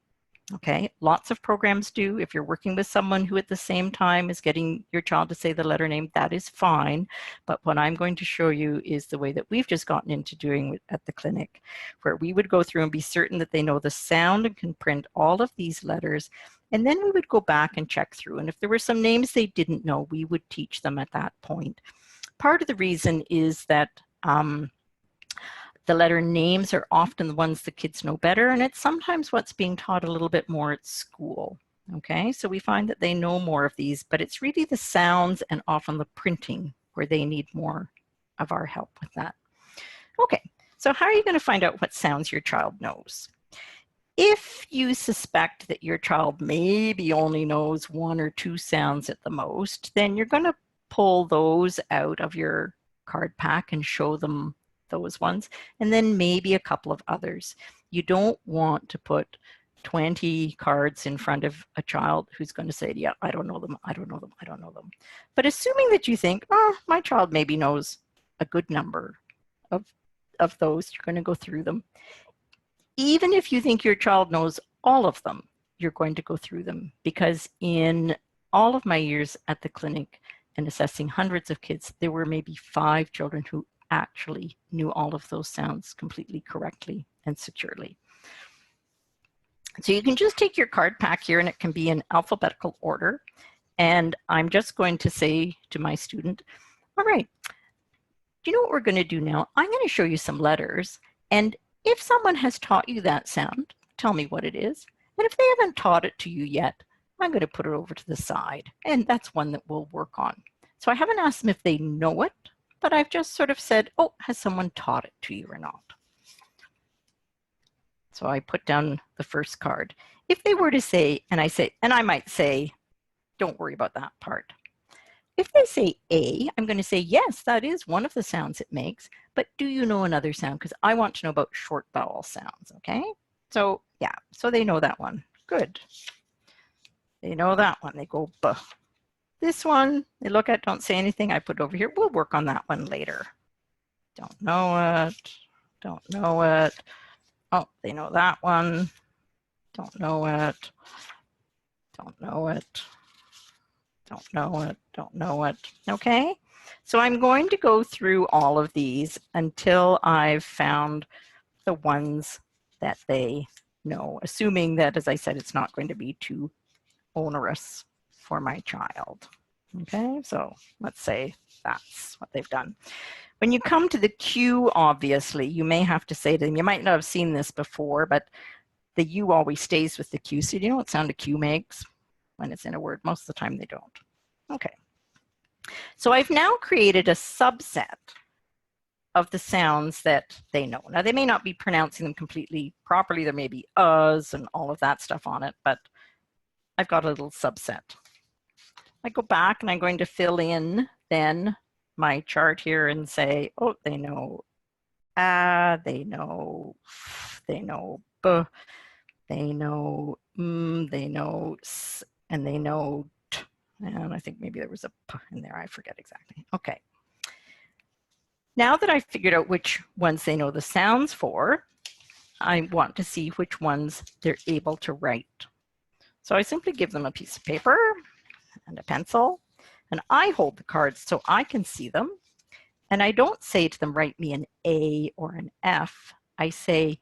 Okay, lots of programs do. If you're working with someone who at the same time is getting your child to say the letter name, that is fine. But what I'm going to show you is the way that we've just gotten into doing at the clinic, where we would go through and be certain that they know the sound and can print all of these letters. And then we would go back and check through. And if there were some names they didn't know, we would teach them at that point. Part of the reason is that the letter names are often the ones the kids know better, and it's sometimes what's being taught a little bit more at school. Okay, so we find that they know more of these, but it's really the sounds and often the printing where they need more of our help with that. Okay, so how are you going to find out what sounds your child knows? If you suspect that your child maybe only knows 1 or 2 sounds at the most, then you're going to pull those out of your card pack and show them those ones, and then maybe a couple of others. You don't want to put 20 cards in front of a child who's going to say, yeah, I don't know them, I don't know them, I don't know them. But assuming that you think, oh, my child maybe knows a good number of those, you're going to go through them. Even if you think your child knows all of them, you're going to go through them, because in all of my years at the clinic and assessing hundreds of kids, there were maybe 5 children who actually knew all of those sounds completely correctly and securely. So you can just take your card pack here, and it can be in alphabetical order. And I'm just going to say to my student, all right, do you know what we're going to do now? I'm going to show you some letters. And if someone has taught you that sound, tell me what it is. And if they haven't taught it to you yet, I'm going to put it over to the side. And that's one that we'll work on. So I haven't asked them if they know it, but I've just sort of said, oh, has someone taught it to you or not? So I put down the first card. If they were to say, and I might say, don't worry about that part. If they say A, I'm going to say, yes, that is one of the sounds it makes, but do you know another sound? Because I want to know about short vowel sounds, okay? So yeah, so they know that one. Good. They know that one. They go B. This one, they look at, don't say anything. I put it over here. We'll work on that one later. Don't know it. Don't know it. Oh, they know that one. Don't know it. Don't know it. Don't know it. Don't know it. Okay. So I'm going to go through all of these until I've found the ones that they know, assuming that, as I said, it's not going to be too onerous for my child. Okay, so let's say that's what they've done. When you come to the Q, obviously, you may have to say to them, you might not have seen this before, but the U always stays with the Q. So do you know what sound a Q makes when it's in a word? Most of the time they don't. Okay. So I've now created a subset of the sounds that they know. Now they may not be pronouncing them completely properly. There may be uhs and all of that stuff on it, but I've got a little subset. I go back and I'm going to fill in then my chart here and say, oh, they know they know b, they know they know s, and they know t. And I think maybe there was a p in there. I forget exactly. Okay. Now that I've figured out which ones they know the sounds for, I want to see which ones they're able to write. So I simply give them a piece of paper and a pencil, and I hold the cards so I can see them. And I don't say to them, write me an A or an F. I say,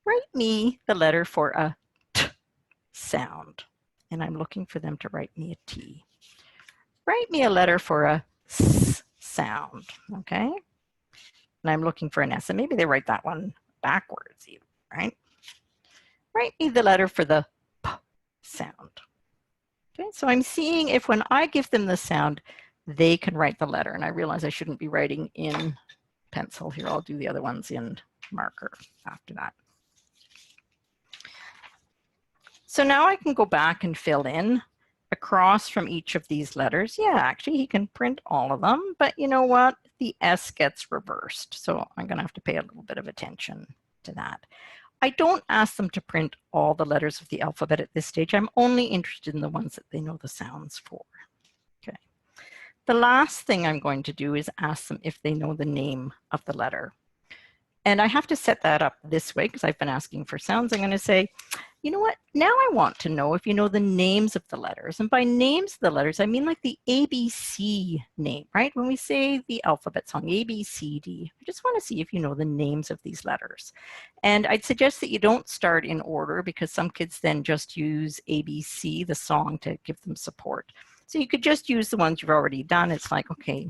write me the letter for a T sound. And I'm looking for them to write me a T. Write me a letter for a S sound, okay? And I'm looking for an S, and maybe they write that one backwards even, right? Write me the letter for the P sound. Okay, so I'm seeing if when I give them the sound, they can write the letter. And I realize I shouldn't be writing in pencil here. I'll do the other ones in marker after that. So now I can go back and fill in across from each of these letters. Yeah, actually he can print all of them, but you know what? The S gets reversed. So I'm going to have to pay a little bit of attention to that. I don't ask them to print all the letters of the alphabet at this stage. I'm only interested in the ones that they know the sounds for. Okay. The last thing I'm going to do is ask them if they know the name of the letter. And I have to set that up this way because I've been asking for sounds. I'm going to say, you know what, now I want to know if you know the names of the letters. And by names of the letters, I mean like the ABC name, right? When we say the alphabet song, A, B, C, D, I just want to see if you know the names of these letters. And I'd suggest that you don't start in order because some kids then just use ABC, the song, to give them support. So you could just use the ones you've already done. It's like, okay,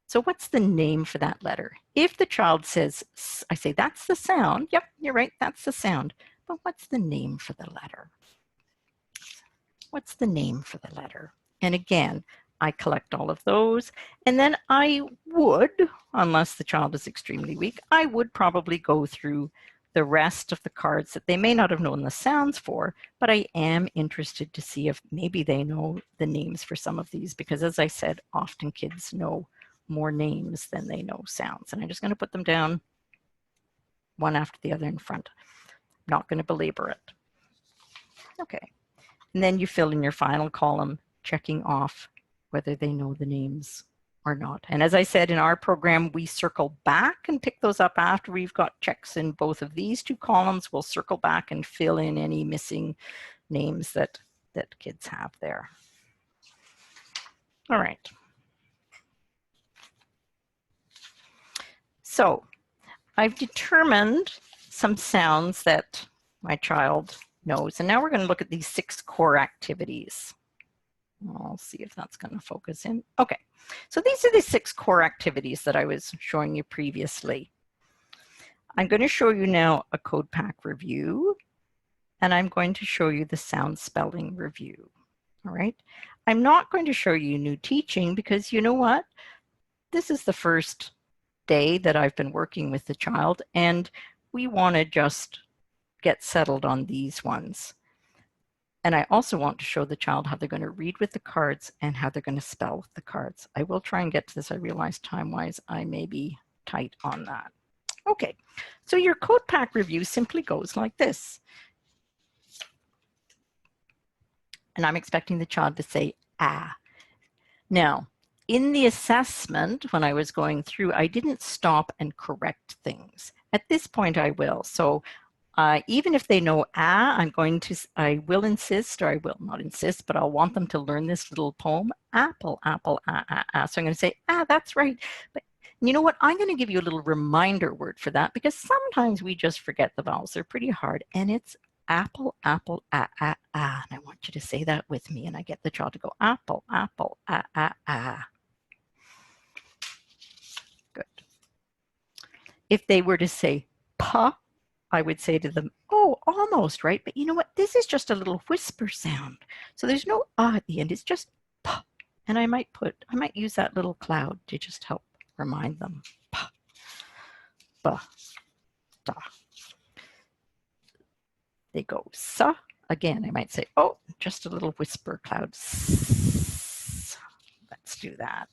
so what's the name for that letter? If the child says, I say, that's the sound. Yep, you're right, that's the sound. But what's the name for the letter? What's the name for the letter? And again, I collect all of those. And then I would, unless the child is extremely weak, I would probably go through the rest of the cards that they may not have known the sounds for, but I am interested to see if maybe they know the names for some of these, because as I said, often kids know more names than they know sounds. And I'm just going to put them down one after the other in front. I'm not going to belabor it. Okay. And then you fill in your final column, checking off whether they know the names or not. And as I said, in our program, we circle back and pick those up after we've got checks in both of these two columns. We'll circle back and fill in any missing names that kids have there. All right. So I've determined some sounds that my child knows. And now we're going to look at these 6 core activities. I'll see if that's going to focus in. Okay, so these are the 6 core activities that I was showing you previously. I'm going to show you now a code pack review, and I'm going to show you the sound spelling review. All right. I'm not going to show you new teaching because you know what? This is the first day that I've been working with the child, and we want to just get settled on these ones. And I also want to show the child how they're going to read with the cards and how they're going to spell with the cards. I will try and get to this. I realize time-wise I may be tight on that. Okay, so your code pack review simply goes like this. And I'm expecting the child to say, ah. Now, in the assessment, when I was going through, I didn't stop and correct things. At this point, I will. So even if they know ah, I will insist, or I will not insist, but I'll want them to learn this little poem, apple, apple, ah, ah, ah. So I'm going to say, ah, that's right. But you know what? I'm going to give you a little reminder word for that because sometimes we just forget the vowels. They're pretty hard, and it's apple, apple, ah, ah, ah. And I want you to say that with me, and I get the child to go apple, apple, ah, ah, ah. Good. If they were to say pa, I would say to them, oh, almost, right? But you know what? This is just a little whisper sound. So there's no ah at the end. It's just pa. And I might use that little cloud to just help remind them. Pa, ba, da. They go sa. Again, I might say, oh, just a little whisper cloud. Let's do that.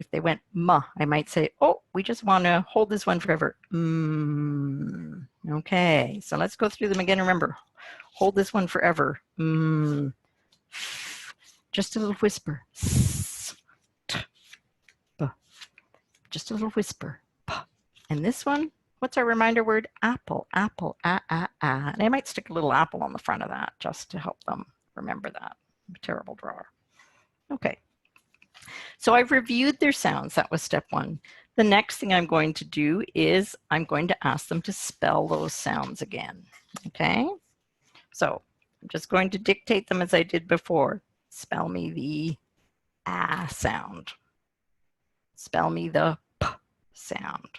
If they went ma, I might say, oh, we just want to hold this one forever. Okay, so let's go through them again. Remember, hold this one forever. Just a little whisper. Just a little whisper. And this one, what's our reminder word? Apple, apple, ah, ah, ah. And I might stick a little apple on the front of that just to help them remember that. I'm a terrible drawer. Okay. So I've reviewed their sounds. That was step one. The next thing I'm going to do is I'm going to ask them to spell those sounds again. Okay. So I'm just going to dictate them as I did before. Spell me the ah sound. Spell me the p sound.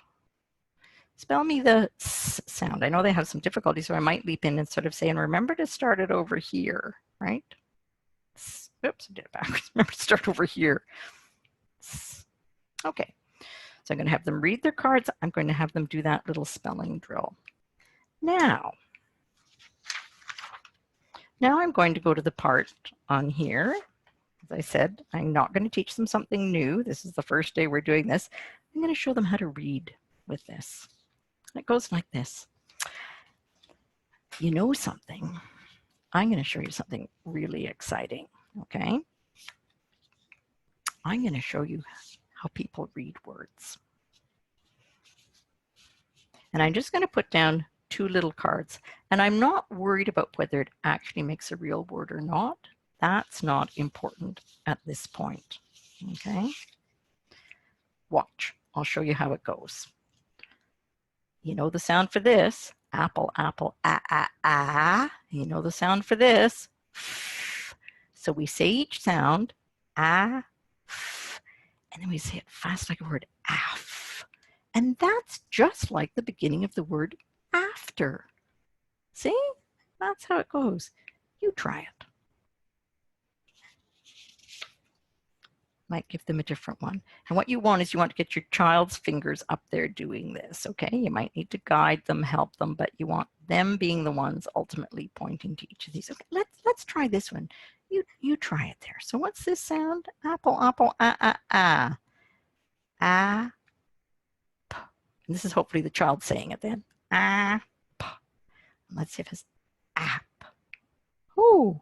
Spell me the s sound. I know they have some difficulty, so I might leap in and sort of say, and remember to start it over here, right? Oops, I did it backwards. Remember to start over here. Okay, so I'm going to have them read their cards. I'm going to have them do that little spelling drill. Now I'm going to go to the part on here. As I said, I'm not going to teach them something new. This is the first day we're doing this. I'm going to show them how to read with this. It goes like this. You know something? I'm going to show you something really exciting, okay? I'm going to show you how people read words. And I'm just going to put down 2 little cards. And I'm not worried about whether it actually makes a real word or not. That's not important at this point, okay? Watch. I'll show you how it goes. You know the sound for this, apple, apple, ah, ah, ah. You know the sound for this. So we say each sound, ah, and then we say it fast like a word, af. And that's just like the beginning of the word after. See? That's how it goes. You try it. Might give them a different one. And what you want is you want to get your child's fingers up there doing this, okay? You might need to guide them, help them, but you want them being the ones ultimately pointing to each of these. Okay, let's try this one. You try it there. So what's this sound? Apple, apple, ah, ah, ah. Ah, p. And this is hopefully the child saying it then. Ah, p. Let's see if it's app. Ooh.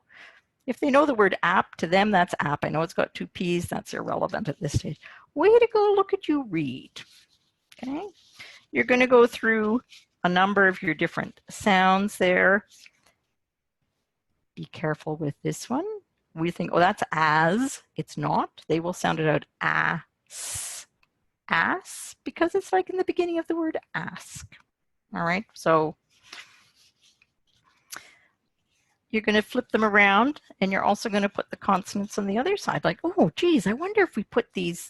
If they know the word app, to them that's app. I know it's got 2 P's, that's irrelevant at this stage. Way to go, look at you read. Okay, you're going to go through a number of your different sounds there. Be careful with this one. We think, oh, that's as. It's not. They will sound it out as, because it's like in the beginning of the word ask. All right, so you're going to flip them around, and you're also going to put the consonants on the other side. Like, oh, geez, I wonder if we put these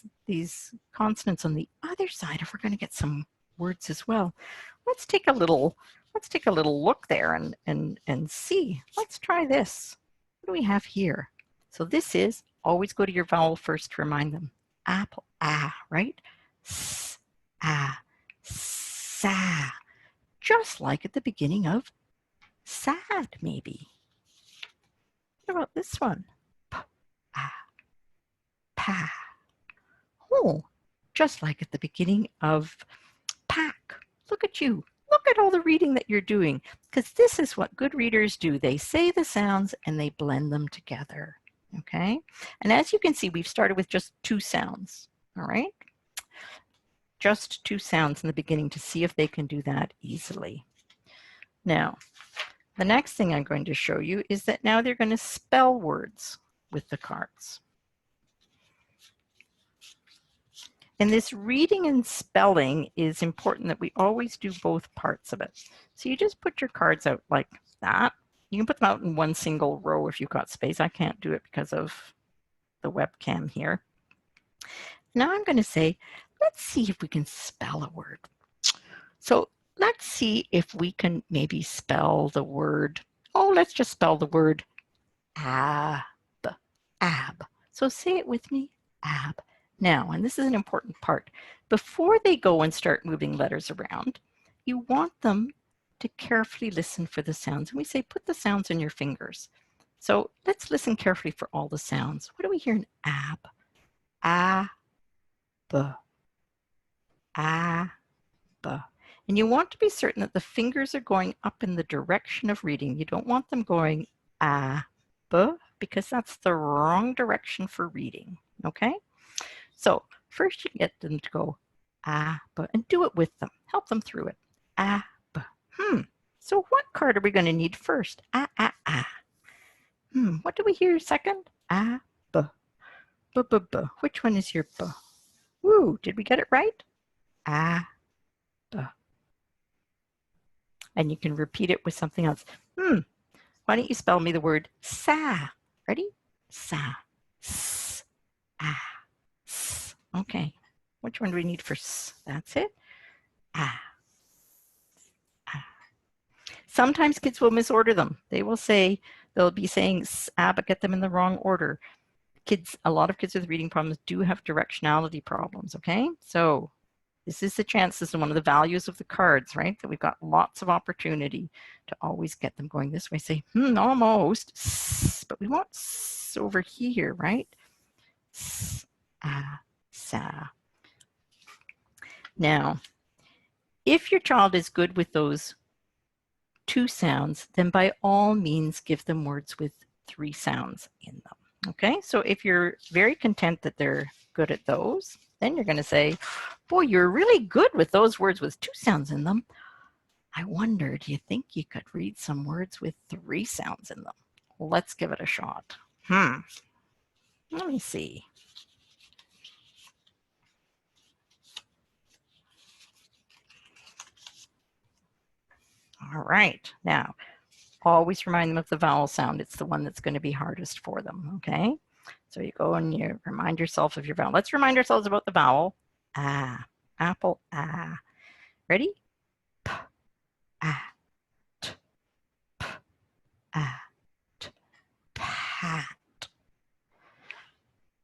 consonants on the other side, if we're going to get some words as well. Let's take a little look there and see. Let's try this. What do we have here? So this is, always go to your vowel first to remind them. Apple, ah, right? S, ah, sa. Just like at the beginning of sad, maybe. What about this one? P, ah, pa. Oh, just like at the beginning of pack. Look at you. Look at all the reading that you're doing, because this is what good readers do. They say the sounds and they blend them together. Okay? And as you can see, we've started with just 2 sounds. All right? Just 2 sounds in the beginning to see if they can do that easily. Now, the next thing I'm going to show you is that now they're going to spell words with the cards. And this reading and spelling is important that we always do both parts of it. So you just put your cards out like that. You can put them out in one single row if you've got space. I can't do it because of the webcam here. Now I'm going to say, let's see if we can spell a word. So let's see if we can maybe spell the word, let's just spell the word ab, ab. So say it with me, ab. Now, and this is an important part, before they go and start moving letters around, you want them to carefully listen for the sounds. And we say, put the sounds in your fingers. So let's listen carefully for all the sounds. What do we hear in ab? A, b, a, b. And you want to be certain that the fingers are going up in the direction of reading. You don't want them going a, b, because that's the wrong direction for reading, okay? So first you get them to go ah, but, and do it with them. Help them through it. Ah, but. So what card are we going to need first? Ah, ah, ah. What do we hear second? Ah, b, b, b, b. Which one is your b? Woo, did we get it right? Ah, b. And you can repeat it with something else. Why don't you spell me the word sa? Ready? Sa, s, ah. Okay, which one do we need for s? That's it. Ah. Ah. Sometimes kids will misorder them. They will say, they'll be saying ah, but get them in the wrong order. A lot of kids with reading problems do have directionality problems, okay? So this is the chance, this is one of the values of the cards, right? That we've got lots of opportunity to always get them going this way. Say, almost, s, but we want s over here, right? S, ah. Sa. Now, if your child is good with those 2 sounds, then by all means give them words with 3 sounds in them. Okay, so if you're very content that they're good at those, then you're going to say, boy, you're really good with those words with 2 sounds in them. I wonder, do you think you could read some words with 3 sounds in them? Let's give it a shot. Let me see. All right, now always remind them of the vowel sound. It's the one that's going to be hardest for them, okay? So you go and you remind yourself of your vowel. Let's remind ourselves about the vowel. Ah, apple, ah. Ready? P, ah, t, p, ah, t, pat.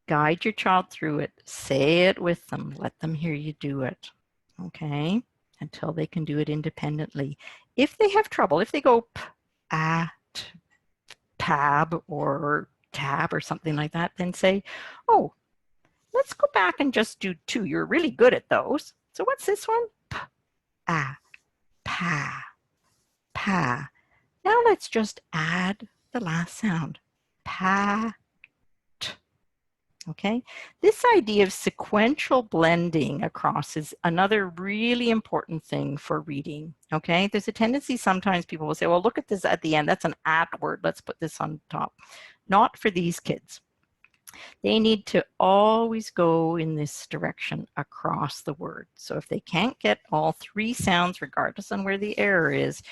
Guide your child through it. Say it with them. Let them hear you do it, okay? Until they can do it independently. If they have trouble, if they go p, a, t, tab or tab or something like that, then say, oh, let's go back and just do 2. You're really good at those. So what's this one? P, a, pa, pa. Now let's just add the last sound. Pa, t. Okay, this idea of sequential blending across is another really important thing for reading. Okay, there's a tendency sometimes people will say, well, look at this at the end. That's an at word. Let's put this on top. Not for these kids. They need to always go in this direction across the word. So if they can't get all 3 sounds, regardless on where the error is,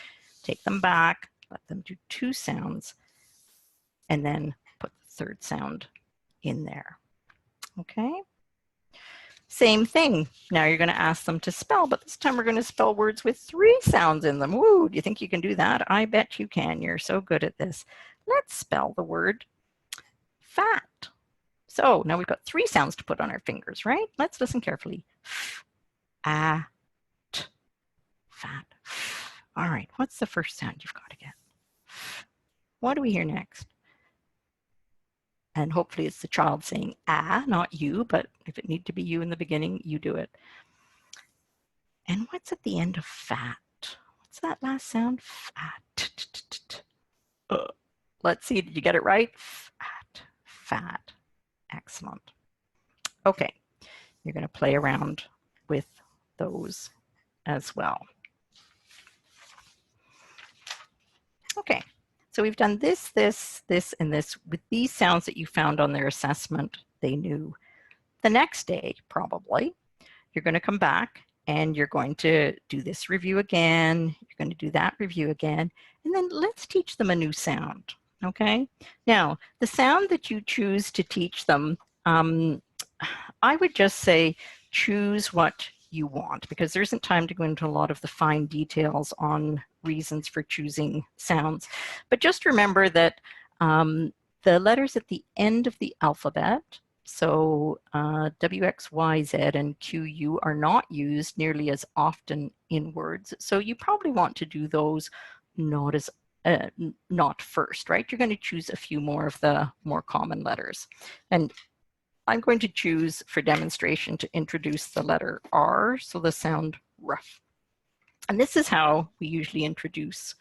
take them back, let them do 2 sounds, and then put the 3rd sound in there. Okay, same thing. Now you're going to ask them to spell, but this time we're going to spell words with 3 sounds in them. Woo, do you think you can do that? I bet you can. You're so good at this. let's spell the word fat. So now we've got 3 sounds to put on our fingers, right? Let's listen carefully. Fat. All right, what's the first sound you've got to get? What do we hear next? And hopefully it's the child saying ah, not you, but if it need to be you in the beginning, you do it. And what's at the end of fat? What's that last sound? Fat. Let's see, did you get it right? Fat. Excellent. Okay, you're going to play around with those as well. Okay, so we've done this, this, this, and this with these sounds that you found on their assessment they knew. The next day, probably, you're going to come back and you're going to do this review again. You're going to do that review again, and then let's teach them a new sound. Okay, now the sound that you choose to teach them, I would just say choose what you want, because there isn't time to go into a lot of the fine details on reasons for choosing sounds. But just remember that the letters at the end of the alphabet, so W, X, Y, Z, and Q, U are not used nearly as often in words. So you probably want to do those not first, right? You're going to choose a few more of the more common letters. And I'm going to choose for demonstration to introduce the letter R, so the sound R. And this is how we usually introduce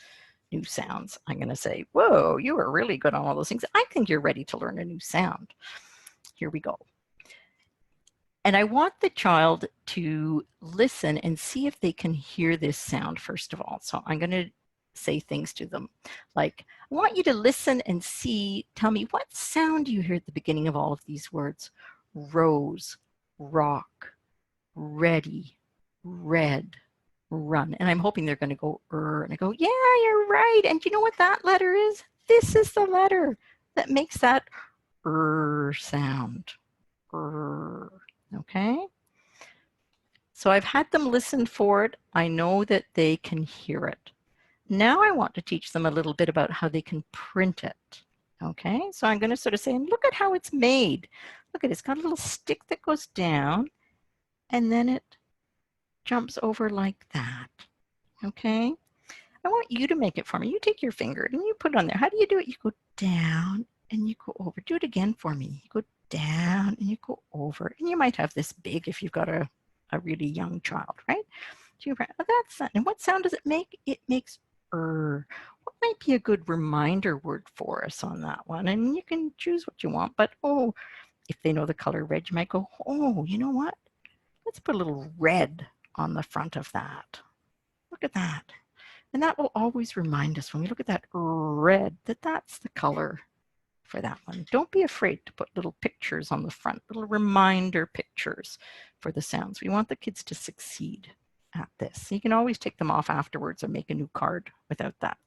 new sounds. I'm going to say, whoa, you are really good on all those things. I think you're ready to learn a new sound. Here we go. And I want the child to listen and see if they can hear this sound, first of all. So I'm going to say things to them like, I want you to listen and see, tell me what sound do you hear at the beginning of all of these words? Rose, rock, ready, red, run. And I'm hoping they're going to go, and I go, yeah, you're right. And you know what that letter is? This is the letter that makes that sound. Okay. So I've had them listen for it. I know that they can hear it. Now I want to teach them a little bit about how they can print it. Okay, so I'm going to sort of say, look at how it's made. Look at it, it's got a little stick that goes down and then it jumps over like that. Okay, I want you to make it for me. You take your finger and you put it on there. How do you do it? You go down and you go over. Do it again for me. You go down and you go over. And you might have this big if you've got a really young child, right? Oh, that's that. And what sound does it make? It makes what might be a good reminder word for us on that one? And you can choose what you want, but oh, if they know the color red, you might go, oh, you know what? Let's put a little red on the front of that. Look at that. And that will always remind us when we look at that red, that that's the color for that one. Don't be afraid to put little pictures on the front, little reminder pictures for the sounds. We want the kids to succeed at this. You can always take them off afterwards or make a new card without that.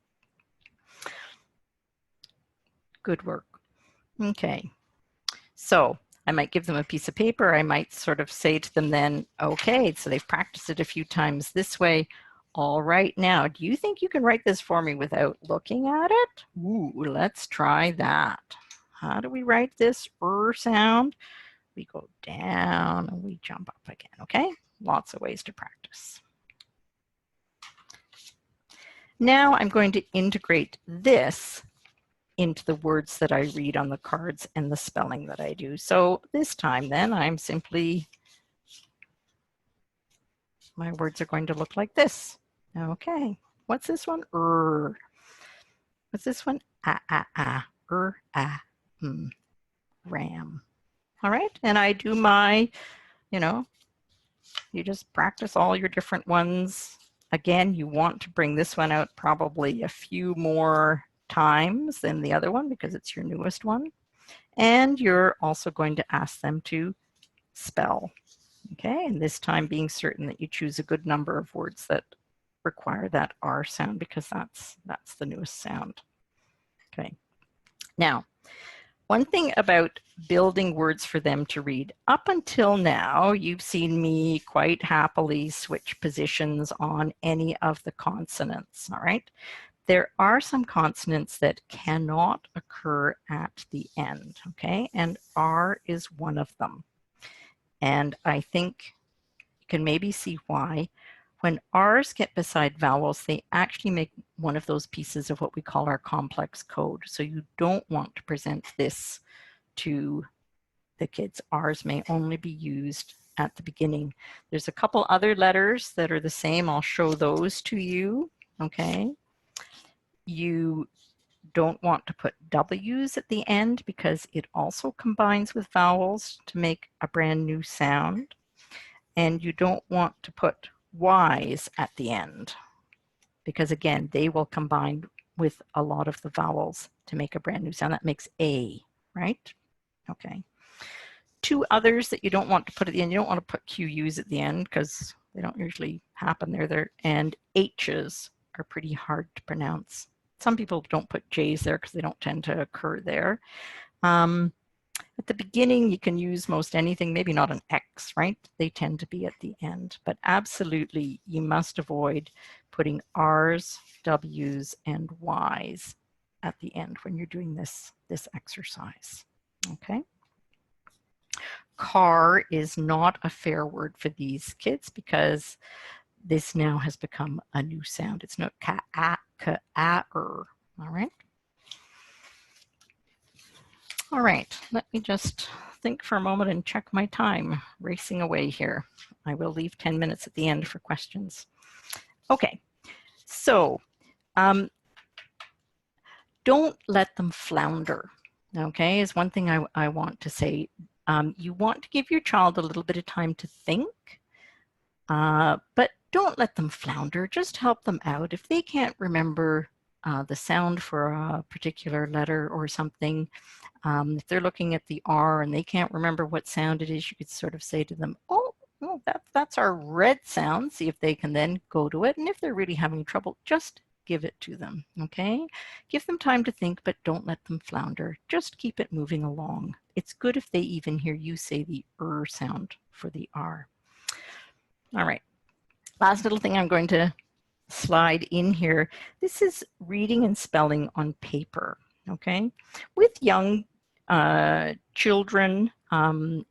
Good work. Okay, so I might give them a piece of paper. I might sort of say to them then, okay, so they've practiced it a few times this way. All right, now, do you think you can write this for me without looking at it? Ooh, let's try that. How do we write this sound? We go down and we jump up again, okay? Lots of ways to practice. Now I'm going to integrate this into the words that I read on the cards and the spelling that I do. So this time then I'm simply, my words are going to look like this. Okay, what's this one? What's this one? Ram. All right, and I do my, you just practice all your different ones. Again, you want to bring this one out probably a few more times than the other one because it's your newest one. And you're also going to ask them to spell. Okay, and this time being certain that you choose a good number of words that require that R sound because that's the newest sound. Okay, now, one thing about building words for them to read, up until now, you've seen me quite happily switch positions on any of the consonants, all right? there are some consonants that cannot occur at the end, okay? And R is one of them. And I think you can maybe see why. When R's get beside vowels, they actually make one of those pieces of what we call our complex code. So you don't want to present this to the kids. R's may only be used at the beginning. There's a couple other letters that are the same. I'll show those to you, okay? You don't want to put W's at the end because it also combines with vowels to make a brand new sound. And you don't want to put Y's at the end because, again, they will combine with a lot of the vowels to make a brand new sound. That makes A, right? Okay. Two others that you don't want to put at the end. You don't want to put QU's at the end because they don't usually happen there. And H's are pretty hard to pronounce. Some people don't put J's there because they don't tend to occur there. At the beginning, you can use most anything, maybe not an X, right? They tend to be at the end, but absolutely you must avoid putting R's, W's, and Y's at the end when you're doing this exercise, okay? Car is not a fair word for these kids because this now has become a new sound. It's not ka-a-ka-a-er, all right? All right, let me just think for a moment and check my time, racing away here. I will leave 10 minutes at the end for questions. Okay, so don't let them flounder, okay, is one thing I want to say. You want to give your child a little bit of time to think, but don't let them flounder, just help them out. If they can't remember the sound for a particular letter or something, if they're looking at the R and they can't remember what sound it is, you could sort of say to them, oh, that's our red sound. See if they can then go to it. And if they're really having trouble, just give it to them, okay? Give them time to think, but don't let them flounder. Just keep it moving along. It's good if they even hear you say the sound for the R. All right, last little thing I'm going to slide in here. This is reading and spelling on paper, okay? With young children,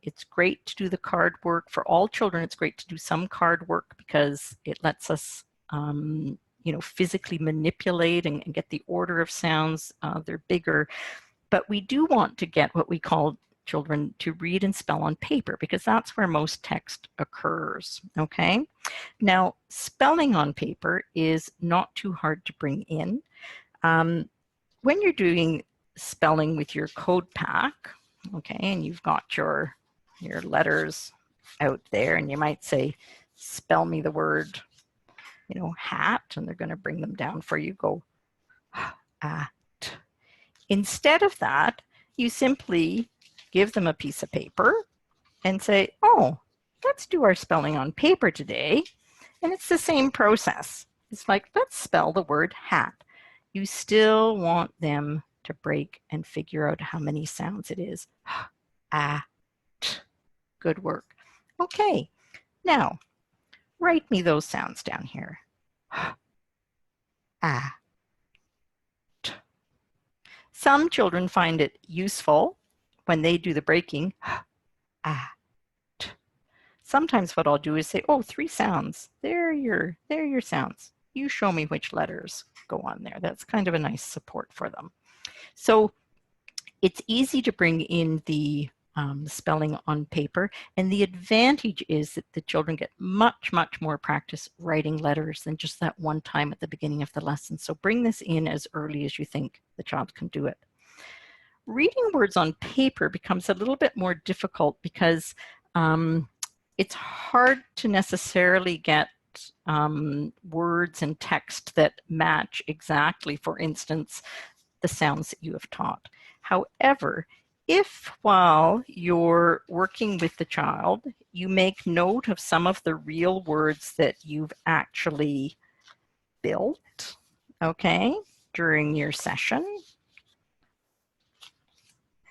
it's great to do the card work. For all children, it's great to do some card work because it lets us you know, physically manipulate and get the order of sounds. They're bigger, but we do want to get what we call children to read and spell on paper because that's where most text occurs, okay? Now, spelling on paper is not too hard to bring in. When you're doing spelling with your code pack, okay, and you've got your letters out there and you might say, spell me the word, you know, hat, and they're going to bring them down for you, go at. Instead of that, you simply give them a piece of paper and say, oh, let's do our spelling on paper today. And it's the same process. It's like, let's spell the word hat. You still want them to break and figure out how many sounds it is. At. Good work. Okay, now write me those sounds down here. At. Some children find it useful when they do the breaking. At. Sometimes what I'll do is say, oh, 3 sounds. They're your sounds. You show me which letters go on there. That's kind of a nice support for them. So it's easy to bring in the spelling on paper, and the advantage is that the children get much more practice writing letters than just that one time at the beginning of the lesson. So bring this in as early as you think the child can do it. Reading words on paper becomes a little bit more difficult because it's hard to necessarily get words and text that match exactly, for instance, the sounds that you have taught. However, if while you're working with the child, you make note of some of the real words that you've actually built, okay, during your session,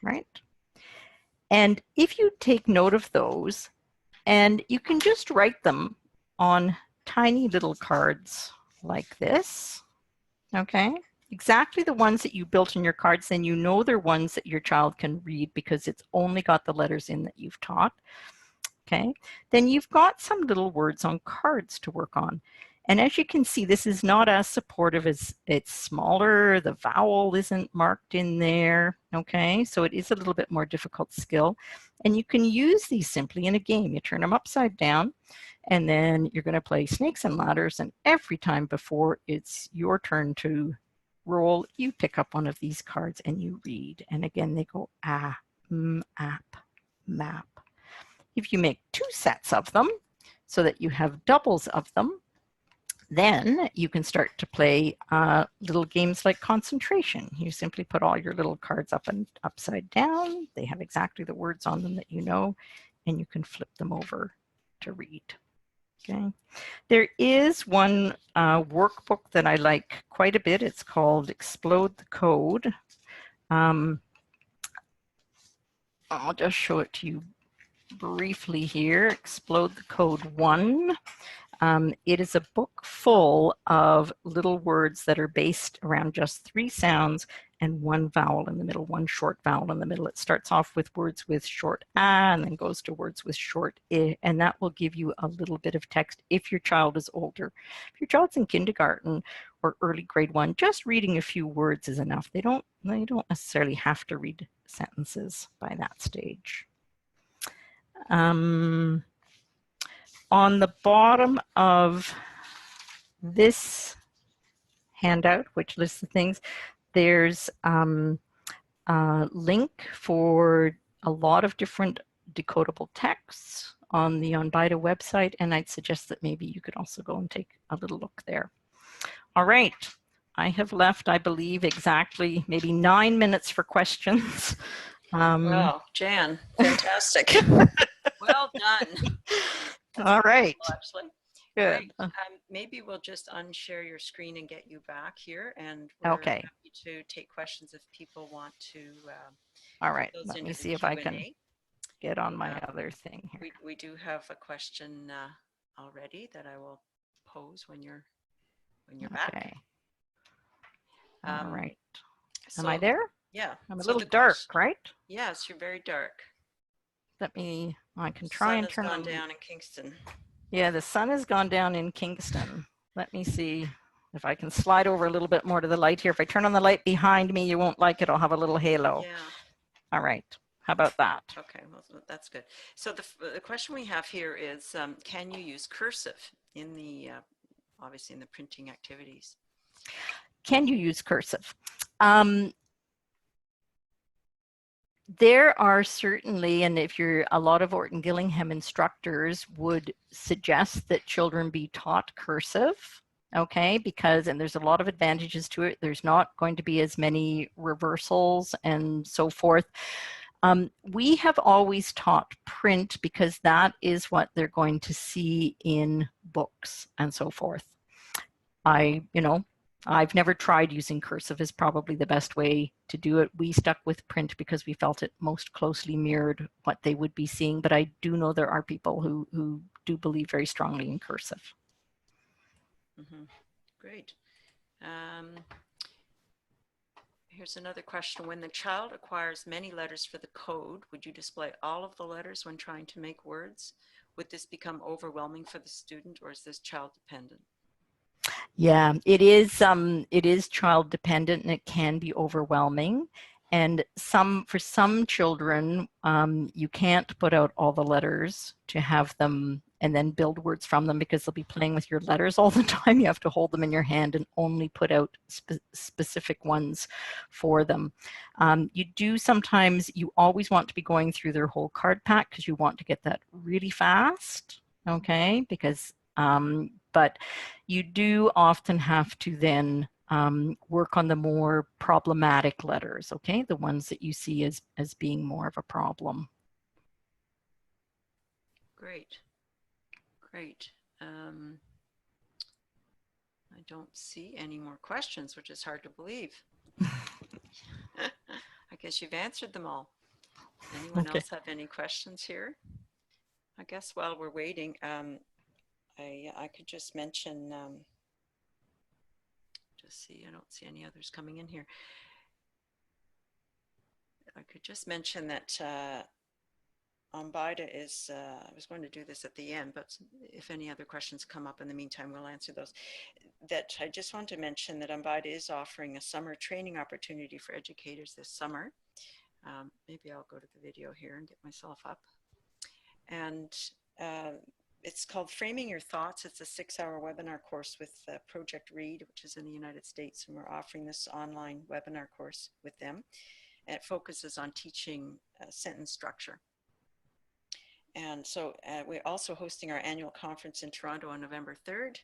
right? And if you take note of those, and you can just write them on tiny little cards like this, Okay, exactly the ones that you built in your cards, then you know they're ones that your child can read because it's only got the letters in that you've taught. Okay, then you've got some little words on cards to work on. And as you can see, this is not as supportive as it's smaller. The vowel isn't marked in there. Okay, so it is a little bit more difficult skill. And you can use these simply in a game. You turn them upside down, and then you're going to play snakes and ladders. And every time before it's your turn to roll, you pick up one of these cards and you read. And again, they go app, map. If you make 2 sets of them so that you have doubles of them, then you can start to play little games like concentration. You simply put all your little cards up and upside down. They have exactly the words on them that you know, and you can flip them over to read. Okay. There is one workbook that I like quite a bit. It's called Explode the Code. I'll just show it to you briefly here. Explode the Code 1. It is a book full of little words that are based around just 3 sounds and 1 vowel in the middle, 1 short vowel in the middle. It starts off with words with short a and then goes to words with short I, and that will give you a little bit of text if your child is older. If your child's in kindergarten or early grade 1, just reading a few words is enough. They don't necessarily have to read sentences by that stage. On the bottom of this handout, which lists the things, there's a link for a lot of different decodable texts on the Onbida website, and I'd suggest that maybe you could also go and take a little look there. All right, I have left, I believe, exactly maybe 9 minutes for questions. Wow, Jan, fantastic. Well done. All right. Actually. Good. Great. Maybe we'll just unshare your screen and get you back here, and we're Okay. happy to take questions if people want to. All right. Let me see if I can get on my other thing here. We do have a question already that I will pose when you're back. Okay. All right. So, am I there? Yeah. I'm a little dark, right? Yes, you're very dark. Let me, I can try and turn on. The sun has gone down in Kingston. Yeah, the sun has gone down in Kingston. Let me see if I can slide over a little bit more to the light here. If I turn on the light behind me, you won't like it. I'll have a little halo. Yeah. All right. How about that? Okay, well, that's good. So the question we have here is, can you use cursive in the, obviously in the printing activities? Can you use cursive? There are certainly, and if you're a lot of Orton Gillingham instructors would suggest that children be taught cursive, okay, because, and there's a lot of advantages to it. There's not going to be as many reversals and so forth. We have always taught print because that is what they're going to see in books and so forth. I've never tried using cursive is probably the best way to do it. We stuck with print because we felt it most closely mirrored what they would be seeing, but I do know there are people who do believe very strongly in cursive. Mm-hmm. Great. Here's another question. When the child acquires many letters for the code, would you display all of the letters when trying to make words? Would this become overwhelming for the student, or is this child dependent? Yeah, it is child dependent, and it can be overwhelming. And for some children, you can't put out all the letters to have them and then build words from them because they'll be playing with your letters all the time. You have to hold them in your hand and only put out specific ones for them. You always want to be going through their whole card pack because you want to get that really fast, okay? Because but you do often have to then work on the more problematic letters, okay? The ones that you see as being more of a problem. Great. Great. I don't see any more questions, which is hard to believe. I guess you've answered them all. Anyone else have any questions here? I guess while we're waiting, I could just mention, just see, I don't see any others coming in here. I could just mention that Ambida is, I was going to do this at the end, but if any other questions come up in the meantime, we'll answer those. That I just want to mention that Ambida is offering a summer training opportunity for educators this summer. Maybe I'll go to the video here and get myself up. And it's called Framing Your Thoughts. It's a 6-hour webinar course with Project Read, which is in the United States, and we're offering this online webinar course with them. And it focuses on teaching sentence structure. And so we're also hosting our annual conference in Toronto on November 3rd,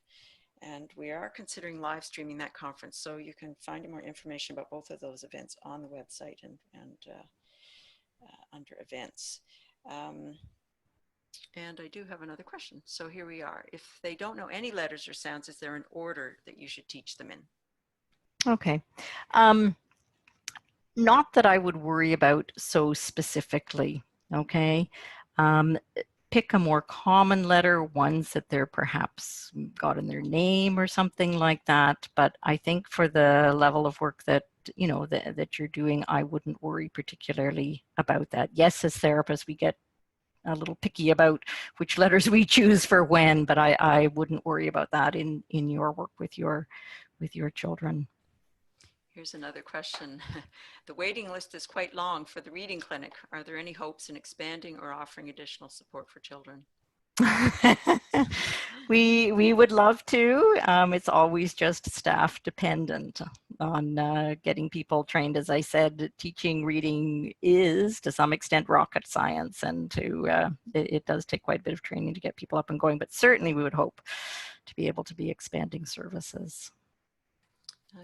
and we are considering live streaming that conference. So you can find more information about both of those events on the website and under events. And I do have another question. So here we are. If they don't know any letters or sounds, is there an order that you should teach them in? Okay. Not that I would worry about so specifically, okay? Pick a more common letter, ones that they're perhaps got in their name or something like that. But I think for the level of work that, you know, that you're doing, I wouldn't worry particularly about that. Yes, as therapists, we get a little picky about which letters we choose for when, but I wouldn't worry about that in your work with your children. Here's another question. The waiting list is quite long for the reading clinic. Are there any hopes in expanding or offering additional support for children? We would love to. It's always just staff dependent on getting people trained. As I said, teaching reading is to some extent rocket science, and it does take quite a bit of training to get people up and going, but certainly we would hope to be able to be expanding services.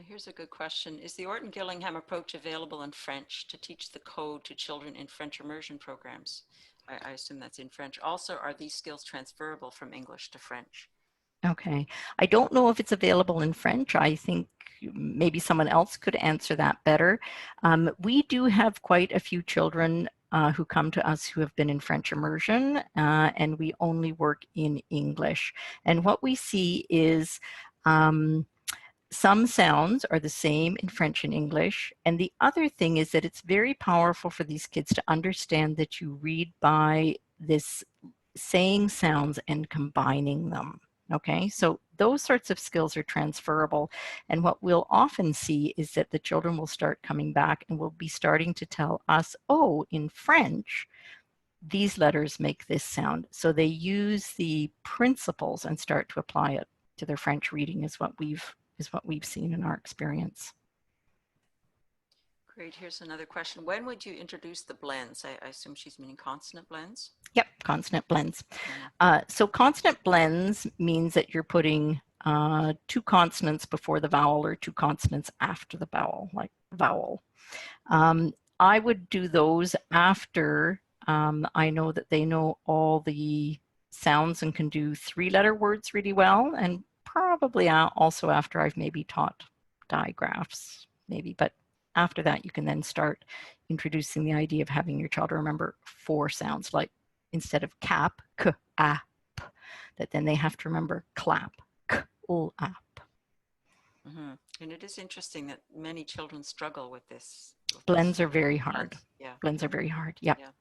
Here's a good question. Is the Orton Gillingham approach available in French to teach the code to children in French immersion programs? I assume that's in French. Also, are these skills transferable from English to French? Okay. I don't know if it's available in French. I think maybe someone else could answer that better. We do have quite a few children who come to us who have been in French immersion, and we only work in English. And what we see is some sounds are the same in French and English. And the other thing is that it's very powerful for these kids to understand that you read by this saying sounds and combining them. Okay, so those sorts of skills are transferable. And what we'll often see is that the children will start coming back and will be starting to tell us, oh, in French, these letters make this sound. So they use the principles and start to apply it to their French reading is what we've seen in our experience. Great. Here's another question. When would you introduce the blends? I assume she's meaning consonant blends? Yep, consonant blends. So consonant blends means that you're putting 2 consonants before the vowel or 2 consonants after the vowel, like vowel. I would do those after I know that they know all the sounds and can do 3-letter words really well, and probably also after I've maybe taught digraphs, maybe. But after that, you can then start introducing the idea of having your child remember 4 sounds, like instead of cap, k, a, p, that then they have to remember clap, k, l, a, p. Mm-hmm. And it is interesting that many children struggle with this. Blends are very hard. Yeah. Blends are very hard. Yep. Yeah.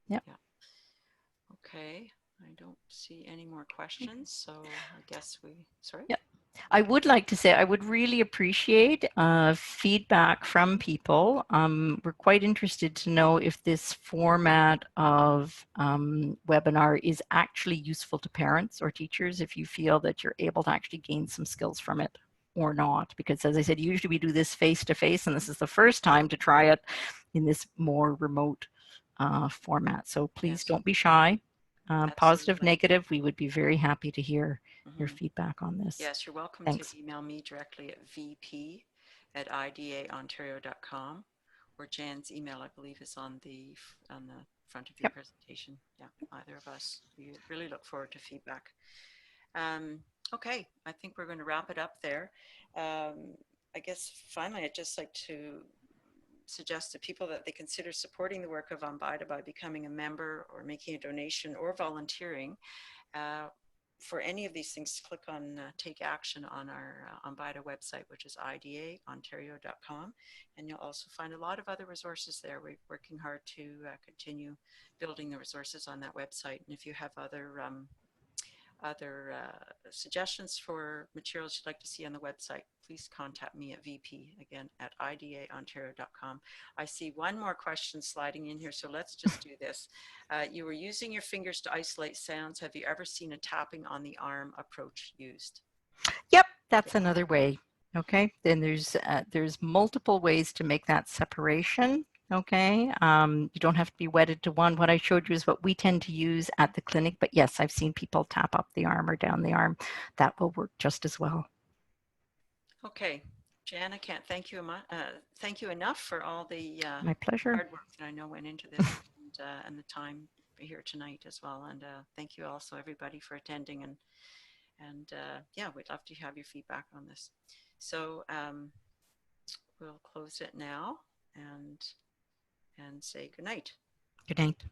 Yep. Yeah. Okay. I don't see any more questions, so I guess sorry? Yep. I would like to say I would really appreciate feedback from people. We're quite interested to know if this format of webinar is actually useful to parents or teachers, if you feel that you're able to actually gain some skills from it or not. Because as I said, usually we do this face-to-face, and this is the first time to try it in this more remote format. So please don't be shy. Positive, negative, we would be very happy to hear your feedback on this. Yes, you're welcome Thanks. to email me directly at vp@idaontario.com, or Jan's email, I believe, is on the front of your presentation. Yeah, either of us. We really look forward to feedback. Okay, I think we're going to wrap it up there. I guess finally, I'd just like to suggest to people that they consider supporting the work of Ambida by becoming a member or making a donation or volunteering. for any of these things, click on take action on our on BIDA website, which is idaontario.com. And you'll also find a lot of other resources there. We're working hard to continue building the resources on that website. And if you have other suggestions for materials you'd like to see on the website, please contact me at VP, again, at idaontario.com. I see one more question sliding in here, so let's just do this. You were using your fingers to isolate sounds. Have you ever seen a tapping on the arm approach used? Yep, that's another way. Okay, then there's multiple ways to make that separation. Okay, you don't have to be wedded to one. What I showed you is what we tend to use at the clinic, but yes, I've seen people tap up the arm or down the arm. That will work just as well. Okay, Jan, I can't thank you enough for all the My pleasure. hard work that I know went into this and the time here tonight as well. And thank you also everybody for attending, and yeah, we'd love to have your feedback on this. So we'll close it now and say good night. Good night.